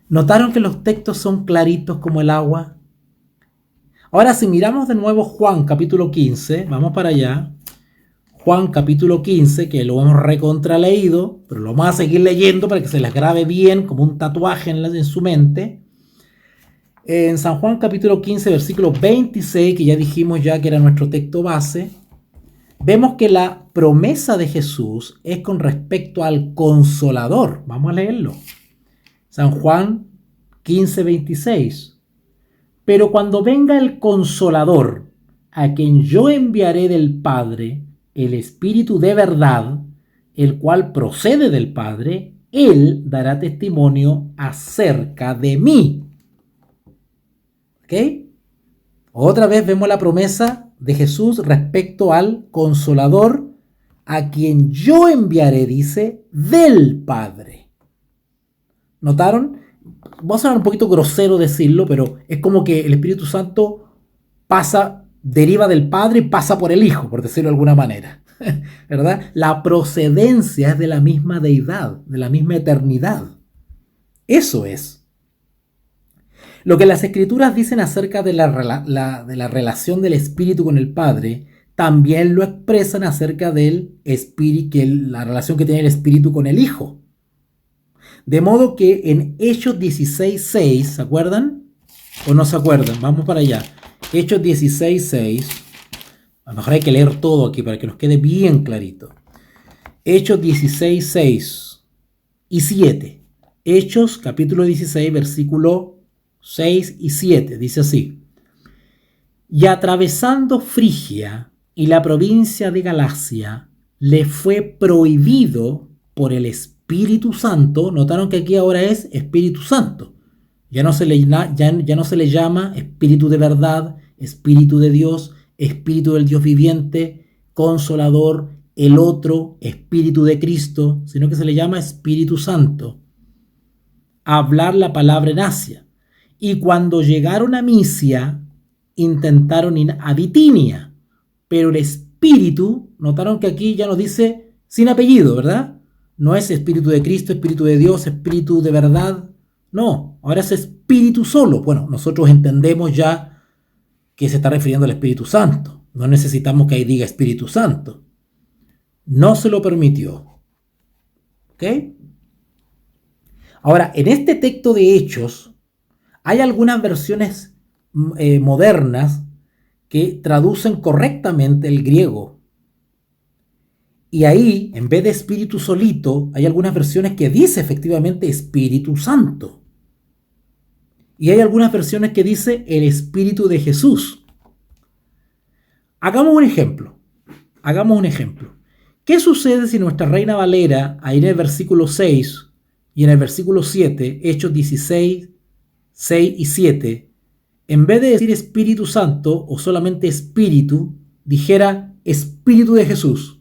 ¿Notaron que los textos son claritos como el agua? Ahora, si miramos de nuevo Juan capítulo 15, vamos para allá. Juan capítulo 15, que lo hemos recontraleído, pero lo vamos a seguir leyendo para que se les grabe bien como un tatuaje en su mente. En San Juan capítulo 15, versículo 26, que ya dijimos ya que era nuestro texto base, vemos que la promesa de Jesús es con respecto al Consolador. Vamos a leerlo. San Juan 15, 26. Pero cuando venga el Consolador, a quien yo enviaré del Padre, el Espíritu de verdad, el cual procede del Padre, Él dará testimonio acerca de mí. ¿Ok? Otra vez vemos la promesa de Jesús respecto al Consolador, a quien yo enviaré, dice, del Padre. ¿Notaron? Vamos a sonar un poquito grosero decirlo, pero es como que el Espíritu Santo deriva del Padre y pasa por el Hijo, por decirlo de alguna manera. ¿Verdad? La procedencia es de la misma deidad, de la misma eternidad. Eso es. Lo que las Escrituras dicen acerca de la relación del Espíritu con el Padre, también lo expresan acerca del Espíritu, la relación que tiene el Espíritu con el Hijo. De modo que en Hechos 16:6, ¿se acuerdan? ¿O no se acuerdan? Vamos para allá. Hechos 16:6. A lo mejor hay que leer todo aquí para que nos quede bien clarito. Hechos 16:6 y 7. Hechos capítulo 16, versículo 6 y 7. Dice así. Y atravesando Frigia y la provincia de Galacia, le fue prohibido por el Espíritu Santo. Notaron que aquí ahora es Espíritu Santo. Ya no se le llama Espíritu de verdad, Espíritu de Dios, Espíritu del Dios viviente, Consolador, el otro, Espíritu de Cristo, sino que se le llama Espíritu Santo. Hablar la palabra en Asia. Y cuando llegaron a Misia, intentaron ir a Bitinia, pero el Espíritu, notaron que aquí ya nos dice sin apellido, ¿verdad? No es Espíritu de Cristo, Espíritu de Dios, Espíritu de verdad. No, ahora es Espíritu solo. Bueno, nosotros entendemos ya que se está refiriendo al Espíritu Santo. No necesitamos que ahí diga Espíritu Santo. No se lo permitió. ¿Ok? Ahora, en este texto de Hechos, hay algunas versiones modernas que traducen correctamente el griego. Y ahí, en vez de Espíritu solito, hay algunas versiones que dice efectivamente Espíritu Santo. Y hay algunas versiones que dice el Espíritu de Jesús. Hagamos un ejemplo. ¿Qué sucede si nuestra Reina Valera, ahí en el versículo 6 y en el versículo 7, Hechos 16, 6 y 7, en vez de decir Espíritu Santo o solamente Espíritu, dijera Espíritu de Jesús?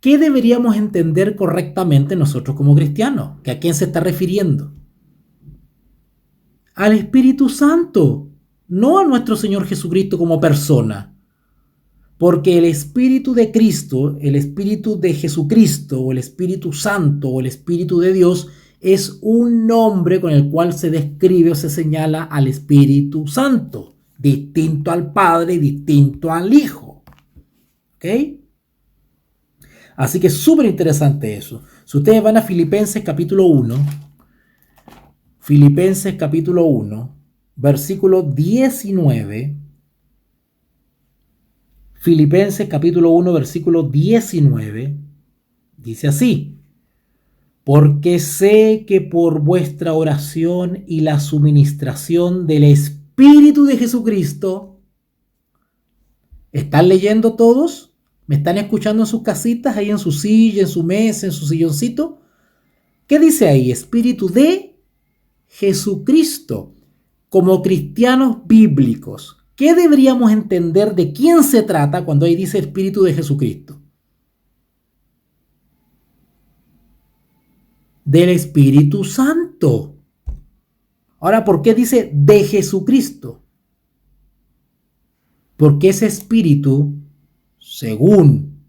¿Qué deberíamos entender correctamente nosotros como cristianos? ¿Que a quién se está refiriendo? Al Espíritu Santo, no a nuestro Señor Jesucristo como persona. Porque el Espíritu de Cristo, el Espíritu de Jesucristo, o el Espíritu Santo, o el Espíritu de Dios, es un nombre con el cual se describe o se señala al Espíritu Santo, distinto al Padre y distinto al Hijo. ¿Ok? Así que es súper interesante eso. Si ustedes van a Filipenses capítulo 1, versículo 19. Filipenses capítulo 1, versículo 19. Dice así. Porque sé que por vuestra oración y la suministración del Espíritu de Jesucristo, ¿están leyendo todos? ¿Me están escuchando en sus casitas, ahí en su silla, en su mesa, en su silloncito? ¿Qué dice ahí? Espíritu de Jesucristo. como cristianos bíblicos, ¿qué deberíamos entender de quién se trata cuando ahí dice Espíritu de Jesucristo? Del Espíritu Santo. Ahora, ¿por qué dice de Jesucristo? Porque ese Espíritu, según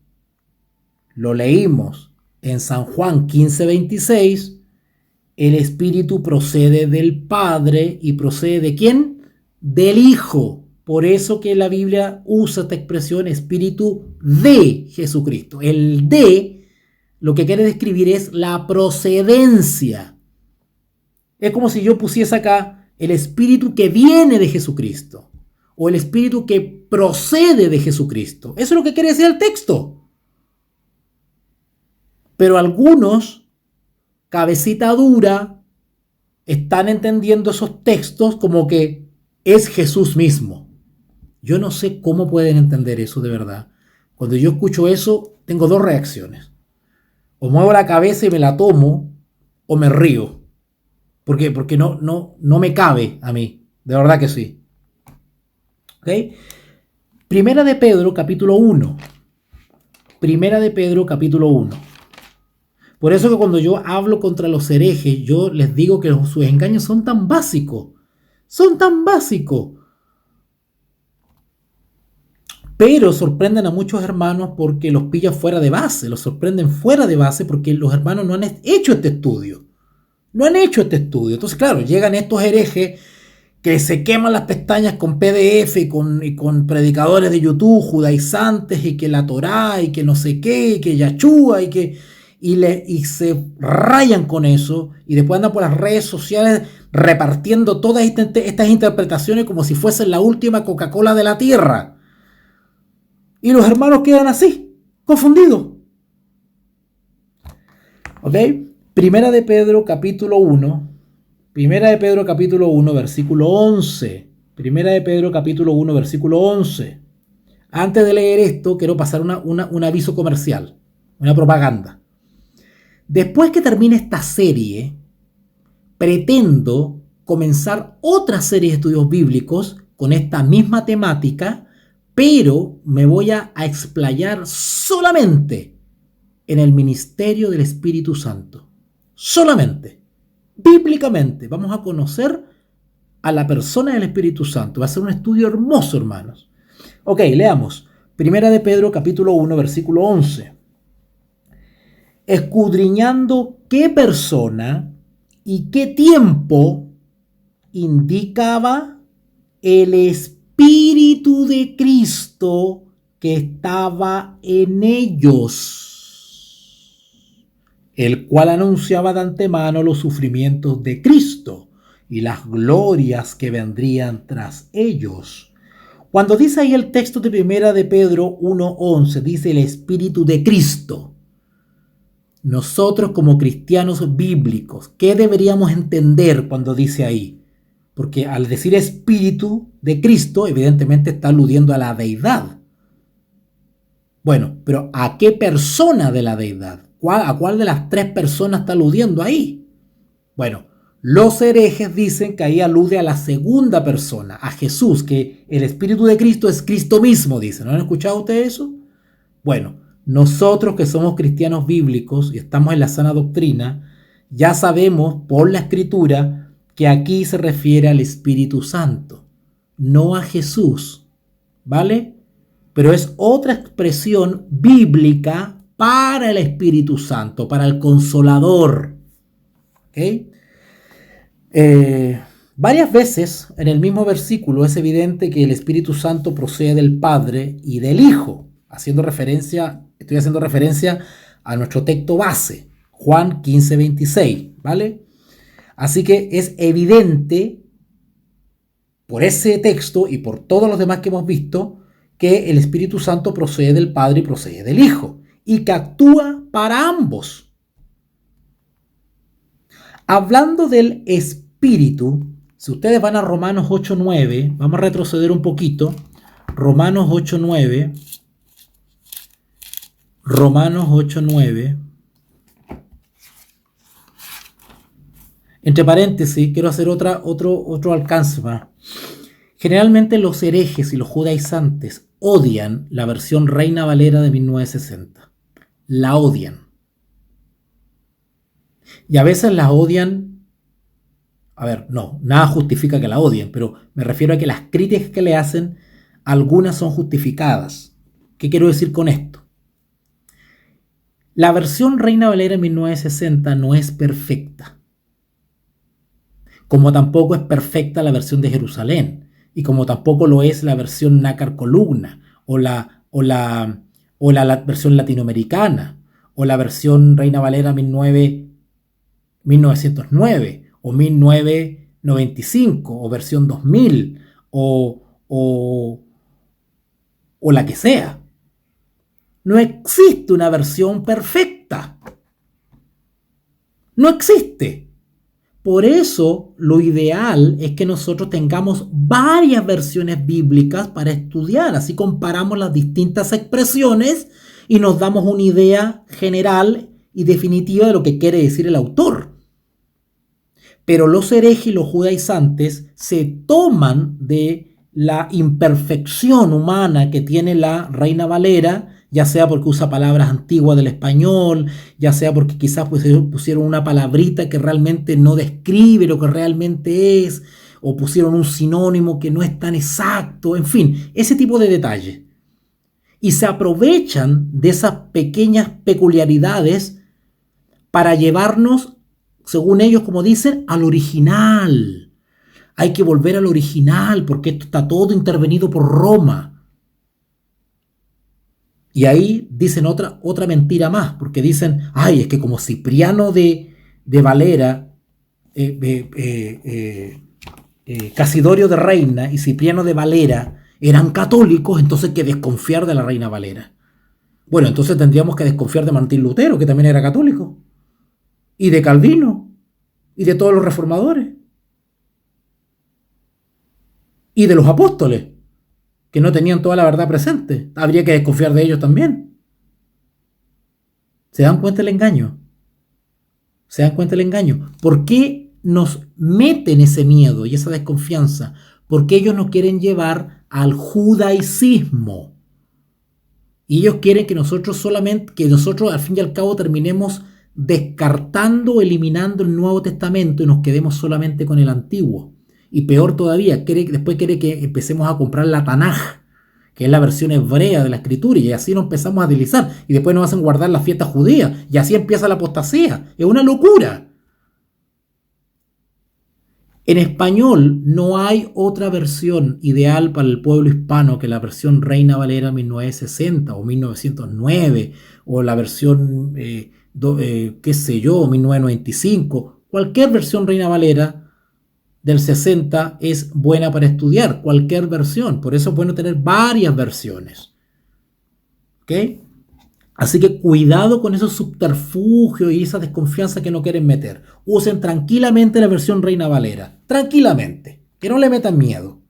lo leímos en San Juan 15:26, el Espíritu procede del Padre y procede ¿de quién? Del Hijo. Por eso que la Biblia usa esta expresión Espíritu de Jesucristo. El de lo que quiere describir es la procedencia. Es como si yo pusiese acá el Espíritu que viene de Jesucristo o el Espíritu que procede de Jesucristo. Eso es lo que quiere decir el texto. Pero algunos, cabecita dura, están entendiendo esos textos como que es Jesús mismo. Yo no sé cómo pueden entender eso de verdad. Cuando yo escucho eso, tengo dos reacciones. O muevo la cabeza y me la tomo, o me río. ¿Por qué? Porque no me cabe a mí. De verdad que sí. ¿Ok? Primera de Pedro, capítulo 1. Primera de Pedro, capítulo 1. Por eso que cuando yo hablo contra los herejes, yo les digo que sus engaños son tan básicos. Son tan básicos. Pero sorprenden a muchos hermanos porque los pillan fuera de base. Los sorprenden fuera de base porque los hermanos no han hecho este estudio. No han hecho este estudio. Entonces, claro, llegan estos herejes que se queman las pestañas con PDF y con predicadores de YouTube, judaizantes, y que la Torá, y que no sé qué, y que Yachúa, y se rayan con eso, y después andan por las redes sociales repartiendo todas estas interpretaciones como si fuesen la última Coca-Cola de la tierra. Y los hermanos quedan así, confundidos. ¿Ok? Primera de Pedro, capítulo 1. Primera de Pedro, capítulo 1, versículo 11. Primera de Pedro, capítulo 1, versículo 11. Antes de leer esto, quiero pasar un aviso comercial, una propaganda. Después que termine esta serie, pretendo comenzar otra serie de estudios bíblicos con esta misma temática, pero me voy a explayar solamente en el ministerio del Espíritu Santo. Solamente. Bíblicamente. Vamos a conocer a la persona del Espíritu Santo. Va a ser un estudio hermoso, hermanos. Ok, leamos. Primera de Pedro, capítulo 1, versículo 11. Escudriñando qué persona y qué tiempo indicaba el Espíritu de Cristo que estaba en ellos, el cual anunciaba de antemano los sufrimientos de Cristo y las glorias que vendrían tras ellos. Cuando dice ahí el texto de Primera de Pedro 1:11, dice el Espíritu de Cristo. Nosotros como cristianos bíblicos, ¿qué deberíamos entender cuando dice ahí? Porque al decir Espíritu de Cristo, evidentemente está aludiendo a la deidad. Bueno, pero ¿a qué persona de la deidad? ¿A cuál de las tres personas está aludiendo ahí? Bueno, los herejes dicen que ahí alude a la segunda persona, a Jesús, que el Espíritu de Cristo es Cristo mismo, dicen. ¿No han escuchado ustedes eso? Bueno, nosotros que somos cristianos bíblicos y estamos en la sana doctrina, ya sabemos por la Escritura que aquí se refiere al Espíritu Santo, no a Jesús, ¿vale? Pero es otra expresión bíblica para el Espíritu Santo, para el Consolador. ¿Okay? Varias veces en el mismo versículo es evidente que el Espíritu Santo procede del Padre y del Hijo, estoy haciendo referencia a nuestro texto base, Juan 15:26, ¿vale? Así que es evidente por ese texto y por todos los demás que hemos visto que el Espíritu Santo procede del Padre y procede del Hijo y que actúa para ambos. Hablando del Espíritu, si ustedes van a Romanos 8:9, vamos a retroceder un poquito. Romanos 8:9. Entre paréntesis, quiero hacer otro alcance más. Generalmente los herejes y los judaizantes odian la versión Reina Valera de 1960. La odian. Y a veces la odian. A ver, no, nada justifica que la odien, pero me refiero a que las críticas que le hacen, algunas son justificadas. ¿Qué quiero decir con esto? La versión Reina Valera en 1960 no es perfecta, como tampoco es perfecta la versión de Jerusalén, y como tampoco lo es la versión Nácar Columna, o la versión latinoamericana, o la versión Reina Valera 1909, o 1995, o versión 2000, o la que sea. No existe una versión perfecta. No existe. Por eso lo ideal es que nosotros tengamos varias versiones bíblicas para estudiar. Así comparamos las distintas expresiones y nos damos una idea general y definitiva de lo que quiere decir el autor. Pero los herejes y los judaizantes se toman de la imperfección humana que tiene la Reina Valera, ya sea porque usa palabras antiguas del español, ya sea porque quizás pusieron una palabrita que realmente no describe lo que realmente es, o pusieron un sinónimo que no es tan exacto, en fin, ese tipo de detalles. Y se aprovechan de esas pequeñas peculiaridades para llevarnos, según ellos, como dicen, al original. Hay que volver al original porque esto está todo intervenido por Roma. Y ahí dicen otra mentira más, porque dicen, ay, es que como Cipriano de Valera, Casidorio de Reina y Cipriano de Valera eran católicos, entonces hay que desconfiar de la Reina Valera. Bueno, entonces tendríamos que desconfiar de Martín Lutero, que también era católico, y de Calvino, y de todos los reformadores, y de los apóstoles, que no tenían toda la verdad presente. Habría que desconfiar de ellos también. ¿Se dan cuenta el engaño? ¿Se dan cuenta el engaño? ¿Por qué nos meten ese miedo y esa desconfianza? Porque ellos nos quieren llevar al judaicismo. Y ellos quieren que nosotros al fin y al cabo terminemos descartando, eliminando el Nuevo Testamento y nos quedemos solamente con el Antiguo. Y peor todavía, después quiere que empecemos a comprar la Tanaj, que es la versión hebrea de la escritura, y así nos empezamos a deslizar. Y después nos hacen guardar las fiestas judías, y así empieza la apostasía. Es una locura. En español no hay otra versión ideal para el pueblo hispano que la versión Reina Valera 1960 o 1909, o la versión, 1995. Cualquier versión Reina Valera del 60 es buena para estudiar, cualquier versión. Por eso es bueno tener varias versiones. ¿Ok? Así que cuidado con esos subterfugios y esa desconfianza que no quieren meter. Usen tranquilamente la versión Reina Valera. Tranquilamente. Que no le metan miedo.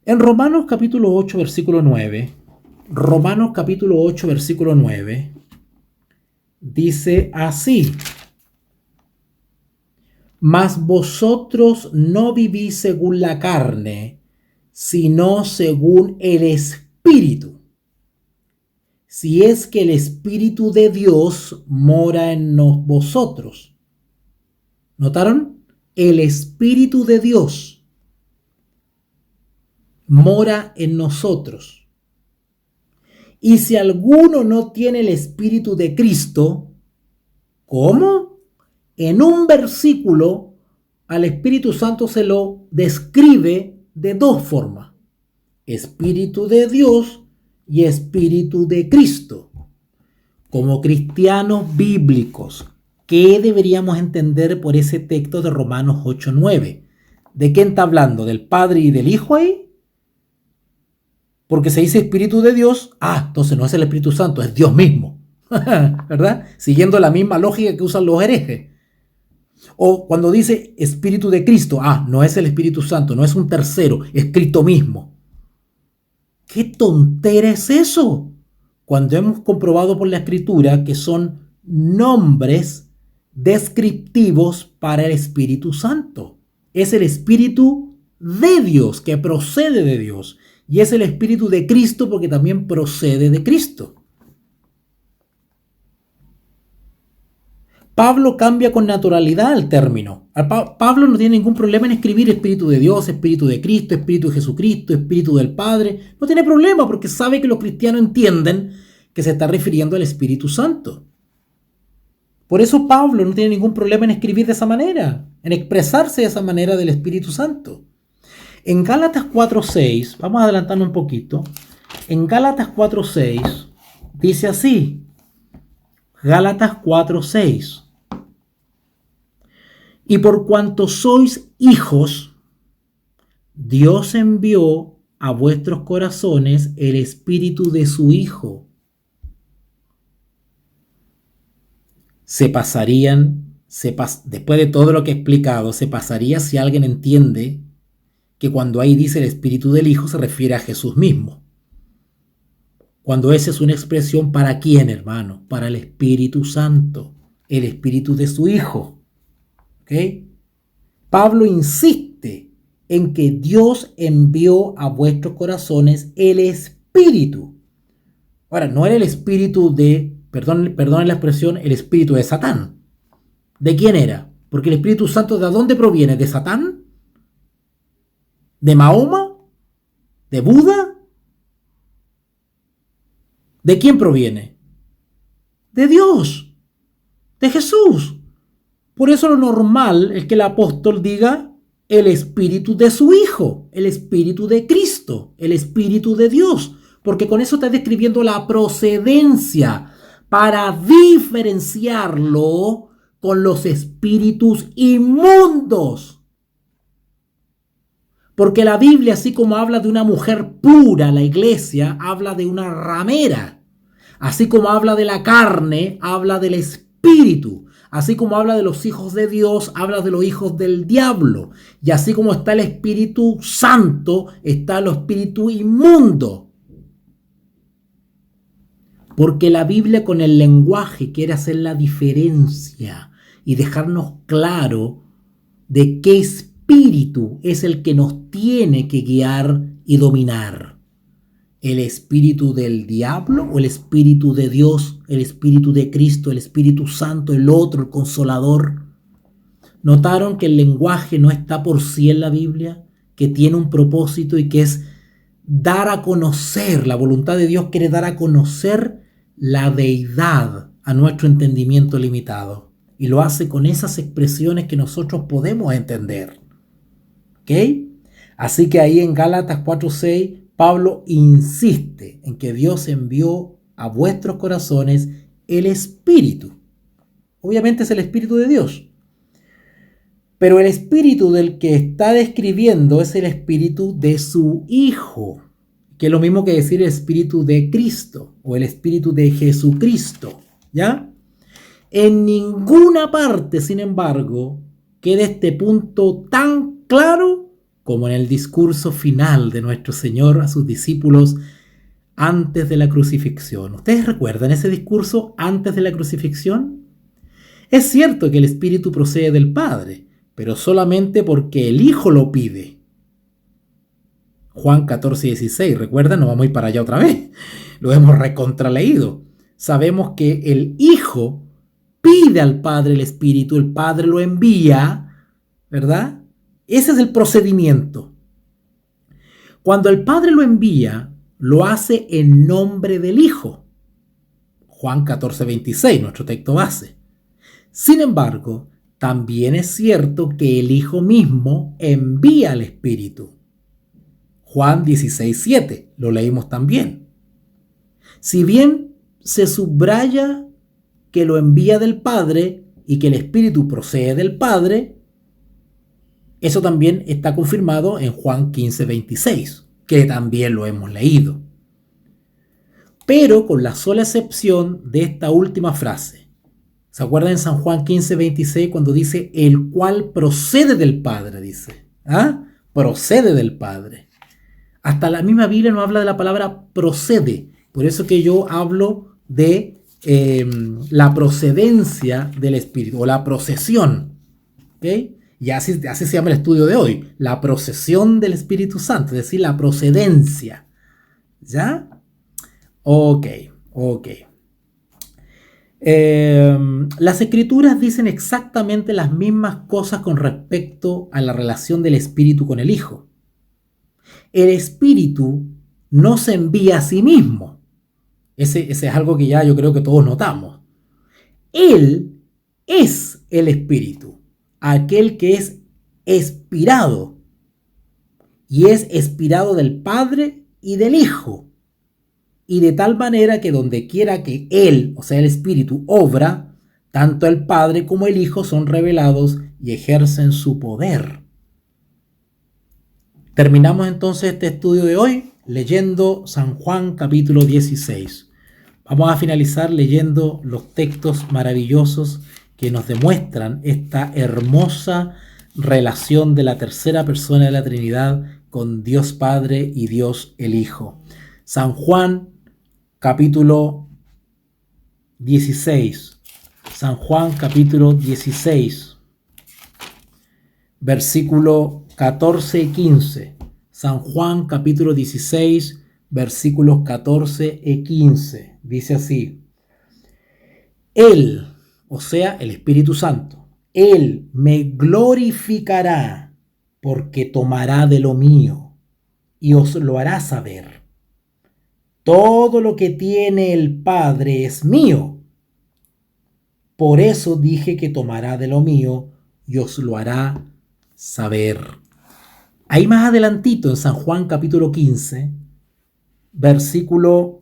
En Romanos capítulo 8, versículo 9. Romanos capítulo 8, versículo 9. Dice así: mas vosotros no vivís según la carne, sino según el Espíritu. Si es que el Espíritu de Dios mora en vosotros. ¿Notaron? El Espíritu de Dios mora en nosotros. Y si alguno no tiene el Espíritu de Cristo, ¿cómo? En un versículo al Espíritu Santo se lo describe de dos formas: Espíritu de Dios y Espíritu de Cristo. Como cristianos bíblicos, ¿qué deberíamos entender por ese texto de Romanos 8:9? ¿De quién está hablando? ¿Del Padre y del Hijo ahí? Porque se dice Espíritu de Dios, entonces no es el Espíritu Santo, es Dios mismo. ¿Verdad? Siguiendo la misma lógica que usan los herejes. O cuando dice Espíritu de Cristo, no es el Espíritu Santo, no es un tercero, es Cristo mismo. ¿Qué tontera es eso? Cuando hemos comprobado por la Escritura que son nombres descriptivos para el Espíritu Santo. Es el Espíritu de Dios, que procede de Dios. Y es el Espíritu de Cristo porque también procede de Cristo. Pablo cambia con naturalidad el término. Pablo no tiene ningún problema en escribir Espíritu de Dios, Espíritu de Cristo, Espíritu de Jesucristo, Espíritu del Padre. No tiene problema porque sabe que los cristianos entienden que se está refiriendo al Espíritu Santo. Por eso Pablo no tiene ningún problema en escribir de esa manera, en expresarse de esa manera del Espíritu Santo. En Gálatas 4:6, vamos a adelantarnos un poquito. En Gálatas 4:6 dice así. Gálatas 4:6. Y por cuanto sois hijos, Dios envió a vuestros corazones el espíritu de su Hijo. Después de todo lo que he explicado, se pasaría si alguien entiende que cuando ahí dice el espíritu del Hijo se refiere a Jesús mismo. Cuando esa es una expresión ¿para quién, hermano? Para el Espíritu Santo, el espíritu de su Hijo. ¿Ok? Pablo insiste en que Dios envió a vuestros corazones el Espíritu. Ahora, no era el espíritu de, perdón la expresión, el espíritu de Satán. ¿De quién era? Porque el Espíritu Santo, ¿de dónde proviene? ¿De Satán? ¿De Mahoma? ¿De Buda? ¿De quién proviene? De Dios, de Jesús. Por eso lo normal es que el apóstol diga el espíritu de su Hijo, el espíritu de Cristo, el espíritu de Dios, porque con eso está describiendo la procedencia para diferenciarlo con los espíritus inmundos. Porque la Biblia, así como habla de una mujer pura, la iglesia habla de una ramera. Así como habla de la carne, habla del espíritu. Así como habla de los hijos de Dios, habla de los hijos del diablo. Y así como está el Espíritu Santo, está el espíritu inmundo. Porque la Biblia con el lenguaje quiere hacer la diferencia y dejarnos claro de qué espíritu es el que nos tiene que guiar y dominar. ¿El espíritu del diablo o el espíritu de Dios, el espíritu de Cristo, el Espíritu Santo, el otro, el Consolador? ¿Notaron que el lenguaje no está por sí en la Biblia? Que tiene un propósito y que es dar a conocer, la voluntad de Dios quiere dar a conocer la deidad a nuestro entendimiento limitado. Y lo hace con esas expresiones que nosotros podemos entender. ¿Ok? Así que ahí en Gálatas 4:6, Pablo insiste en que Dios envió a vuestros corazones el Espíritu. Obviamente es el Espíritu de Dios. Pero el Espíritu del que está describiendo es el Espíritu de su Hijo, que es lo mismo que decir el Espíritu de Cristo o el Espíritu de Jesucristo. ¿Ya? En ninguna parte, sin embargo, queda este punto tan claro como en el discurso final de nuestro Señor a sus discípulos antes de la crucifixión. ¿Ustedes recuerdan ese discurso antes de la crucifixión? Es cierto que el Espíritu procede del Padre, pero solamente porque el Hijo lo pide. Juan 14:16, ¿recuerdan? No vamos a ir para allá otra vez. Lo hemos recontraleído. Sabemos que el Hijo pide al Padre el Espíritu, el Padre lo envía, ¿verdad? Ese es el procedimiento. Cuando el Padre lo envía, lo hace en nombre del Hijo. Juan 14:26, nuestro texto base. Sin embargo, también es cierto que el Hijo mismo envía al Espíritu. Juan 16:7, lo leímos también. Si bien se subraya que lo envía del Padre y que el Espíritu procede del Padre, eso también está confirmado en Juan 15:26, que también lo hemos leído. Pero con la sola excepción de esta última frase. ¿Se acuerdan en San Juan 15:26 cuando dice el cual procede del Padre? Dice, procede del Padre. Hasta la misma Biblia no habla de la palabra procede. Por eso que yo hablo de la procedencia del Espíritu, o la procesión. ¿Okay? Y así se llama el estudio de hoy, la procesión del Espíritu Santo, es decir, la procedencia. ¿Ya? Ok. Las Escrituras dicen exactamente las mismas cosas con respecto a la relación del Espíritu con el Hijo. El Espíritu no se envía a sí mismo. Ese es algo que ya yo creo que todos notamos. Él es el Espíritu, aquel que es expirado, y es expirado del Padre y del Hijo. Y de tal manera que donde quiera que Él, o sea el Espíritu, obra, tanto el Padre como el Hijo son revelados y ejercen su poder. Terminamos entonces este estudio de hoy leyendo San Juan capítulo 16. Vamos a finalizar leyendo los textos maravillosos que nos demuestran esta hermosa relación de la tercera persona de la Trinidad con Dios Padre y Dios el Hijo. San Juan capítulo 16. San Juan capítulo 16. Versículo 14 y 15. San Juan capítulo 16, versículos 14 y 15. Dice así: Él, o sea, el Espíritu Santo, Él me glorificará porque tomará de lo mío y os lo hará saber. Todo lo que tiene el Padre es mío. Por eso dije que tomará de lo mío y os lo hará saber. Ahí más adelantito en San Juan capítulo 15, versículo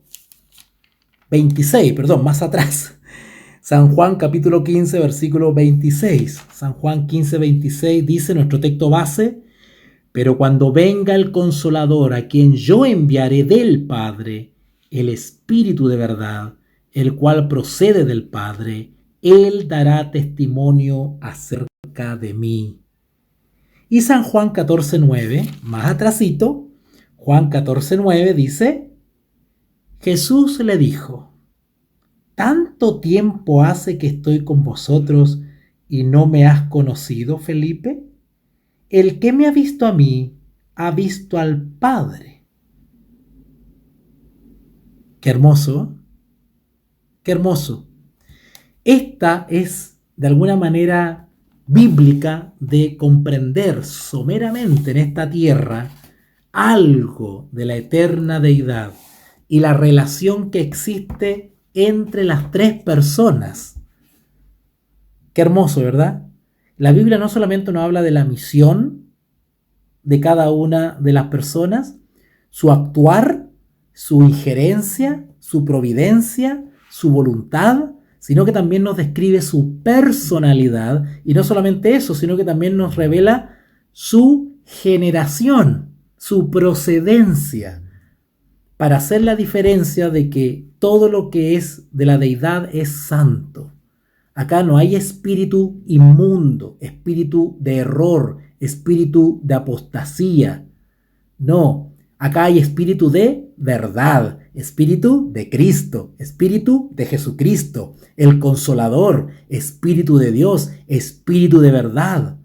26, más atrás. San Juan capítulo 15, versículo 26. San Juan 15, 26 dice nuestro texto base: pero cuando venga el Consolador, a quien yo enviaré del Padre, el Espíritu de verdad, el cual procede del Padre, Él dará testimonio acerca de mí. Y San Juan 14, 9, más atrasito, Juan 14, 9 dice: Jesús le dijo: ¿tanto tiempo hace que estoy con vosotros y no me has conocido, Felipe? El que me ha visto a mí, ha visto al Padre. Qué hermoso, qué hermoso. Esta es, de alguna manera, bíblica de comprender someramente en esta tierra algo de la eterna deidad y la relación que existe entre las tres personas. Qué hermoso, ¿verdad? La Biblia no solamente nos habla de la misión de cada una de las personas, su actuar, su injerencia, su providencia, su voluntad, sino que también nos describe su personalidad, y no solamente eso, sino que también nos revela su generación, su procedencia, para hacer la diferencia de que todo lo que es de la deidad es santo. Acá no hay espíritu inmundo, espíritu de error, espíritu de apostasía. No, acá hay espíritu de verdad, espíritu de Cristo, espíritu de Jesucristo, el Consolador, espíritu de Dios, espíritu de verdad.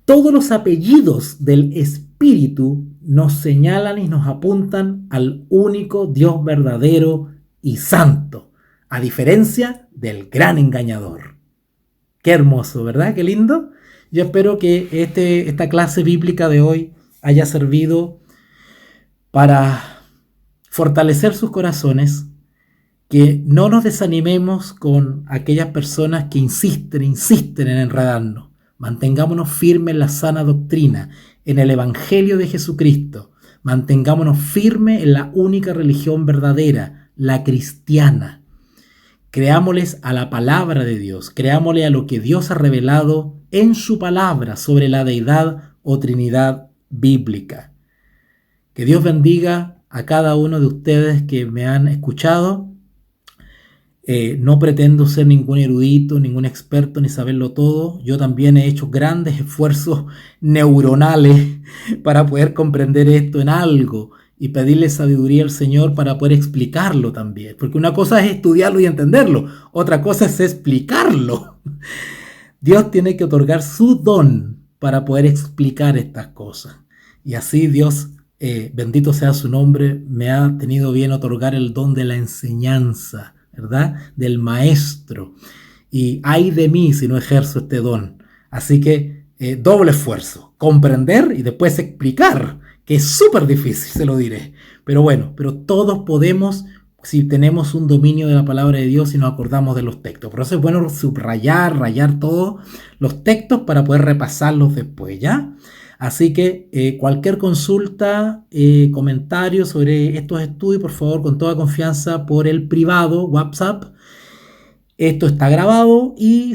Todos los apellidos del espíritu nos señalan y nos apuntan al único Dios verdadero y santo, a diferencia del gran engañador. Qué hermoso, ¿verdad? Qué lindo. Yo espero que esta clase bíblica de hoy haya servido para fortalecer sus corazones, que no nos desanimemos con aquellas personas que insisten en enredarnos. Mantengámonos firmes en la sana doctrina, en el Evangelio de Jesucristo. Mantengámonos firmes en la única religión verdadera, la cristiana. Creámosles a la palabra de Dios, creámosle a lo que Dios ha revelado en su palabra sobre la deidad o Trinidad bíblica. Que Dios bendiga a cada uno de ustedes que me han escuchado. No pretendo ser ningún erudito, ningún experto, ni saberlo todo. Yo también he hecho grandes esfuerzos neuronales para poder comprender esto en algo. y pedirle sabiduría al Señor para poder explicarlo también. Porque una cosa es estudiarlo y entenderlo, otra cosa es explicarlo. Dios tiene que otorgar su don para poder explicar estas cosas. Y así Dios, bendito sea su nombre, me ha tenido bien otorgar el don de la enseñanza, ¿verdad? Del maestro. Y ay de mí si no ejerzo este don. Así que doble esfuerzo, comprender y después explicar, que es súper difícil, se lo diré. Pero bueno, pero todos podemos si tenemos un dominio de la palabra de Dios y nos acordamos de los textos. Por eso es bueno subrayar, rayar todos los textos para poder repasarlos después, ¿ya? Así que cualquier consulta, comentario sobre estos estudios, por favor, con toda confianza por el privado, WhatsApp. Esto está grabado y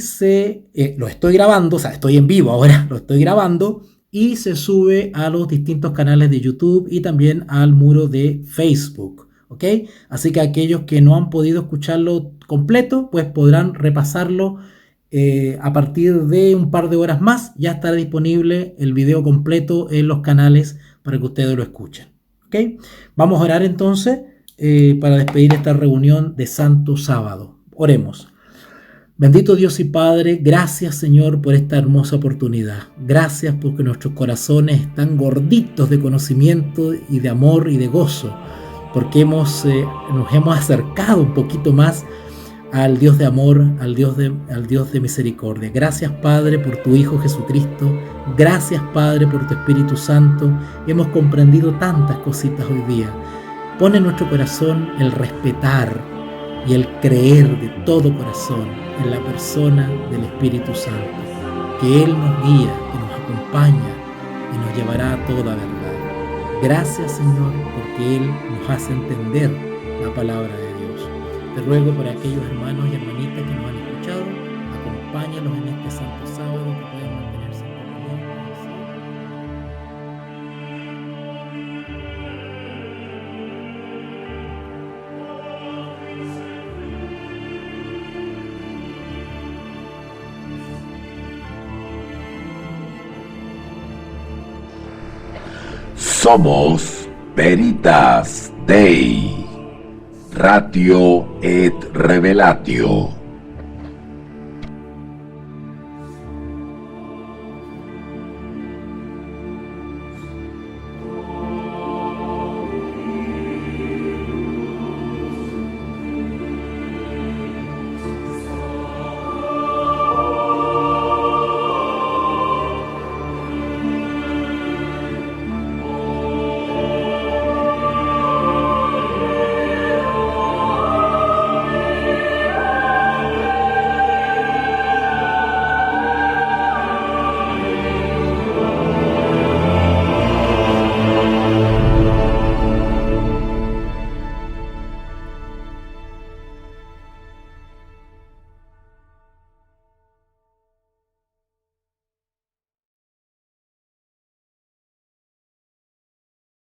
lo estoy grabando, o sea, estoy en vivo ahora, lo estoy grabando y se sube a los distintos canales de YouTube y también al muro de Facebook, ¿ok? Así que aquellos que no han podido escucharlo completo, pues podrán repasarlo a partir de un par de horas más. Ya estará disponible el video completo en los canales para que ustedes lo escuchen, ¿ok? Vamos a orar entonces para despedir esta reunión de Santo Sábado. Oremos. Bendito Dios y Padre, gracias Señor por esta hermosa oportunidad. Gracias porque nuestros corazones están gorditos de conocimiento y de amor y de gozo, porque nos hemos acercado un poquito más al Dios de amor, al Dios de misericordia. Gracias Padre por tu Hijo Jesucristo. Gracias Padre por tu Espíritu Santo. Hemos comprendido tantas cositas hoy día. Pon en nuestro corazón el respetar y el creer de todo corazón en la persona del Espíritu Santo, que Él nos guía, que nos acompaña y nos llevará a toda verdad. Gracias Señor, porque Él nos hace entender la palabra de Dios. Te ruego por aquellos hermanos y hermanitas que nos han escuchado, acompáñalos en este santo sábado, que puedan mantenerse en comunión con el Señor. Somos Veritas Dei, Ratio et Revelatio.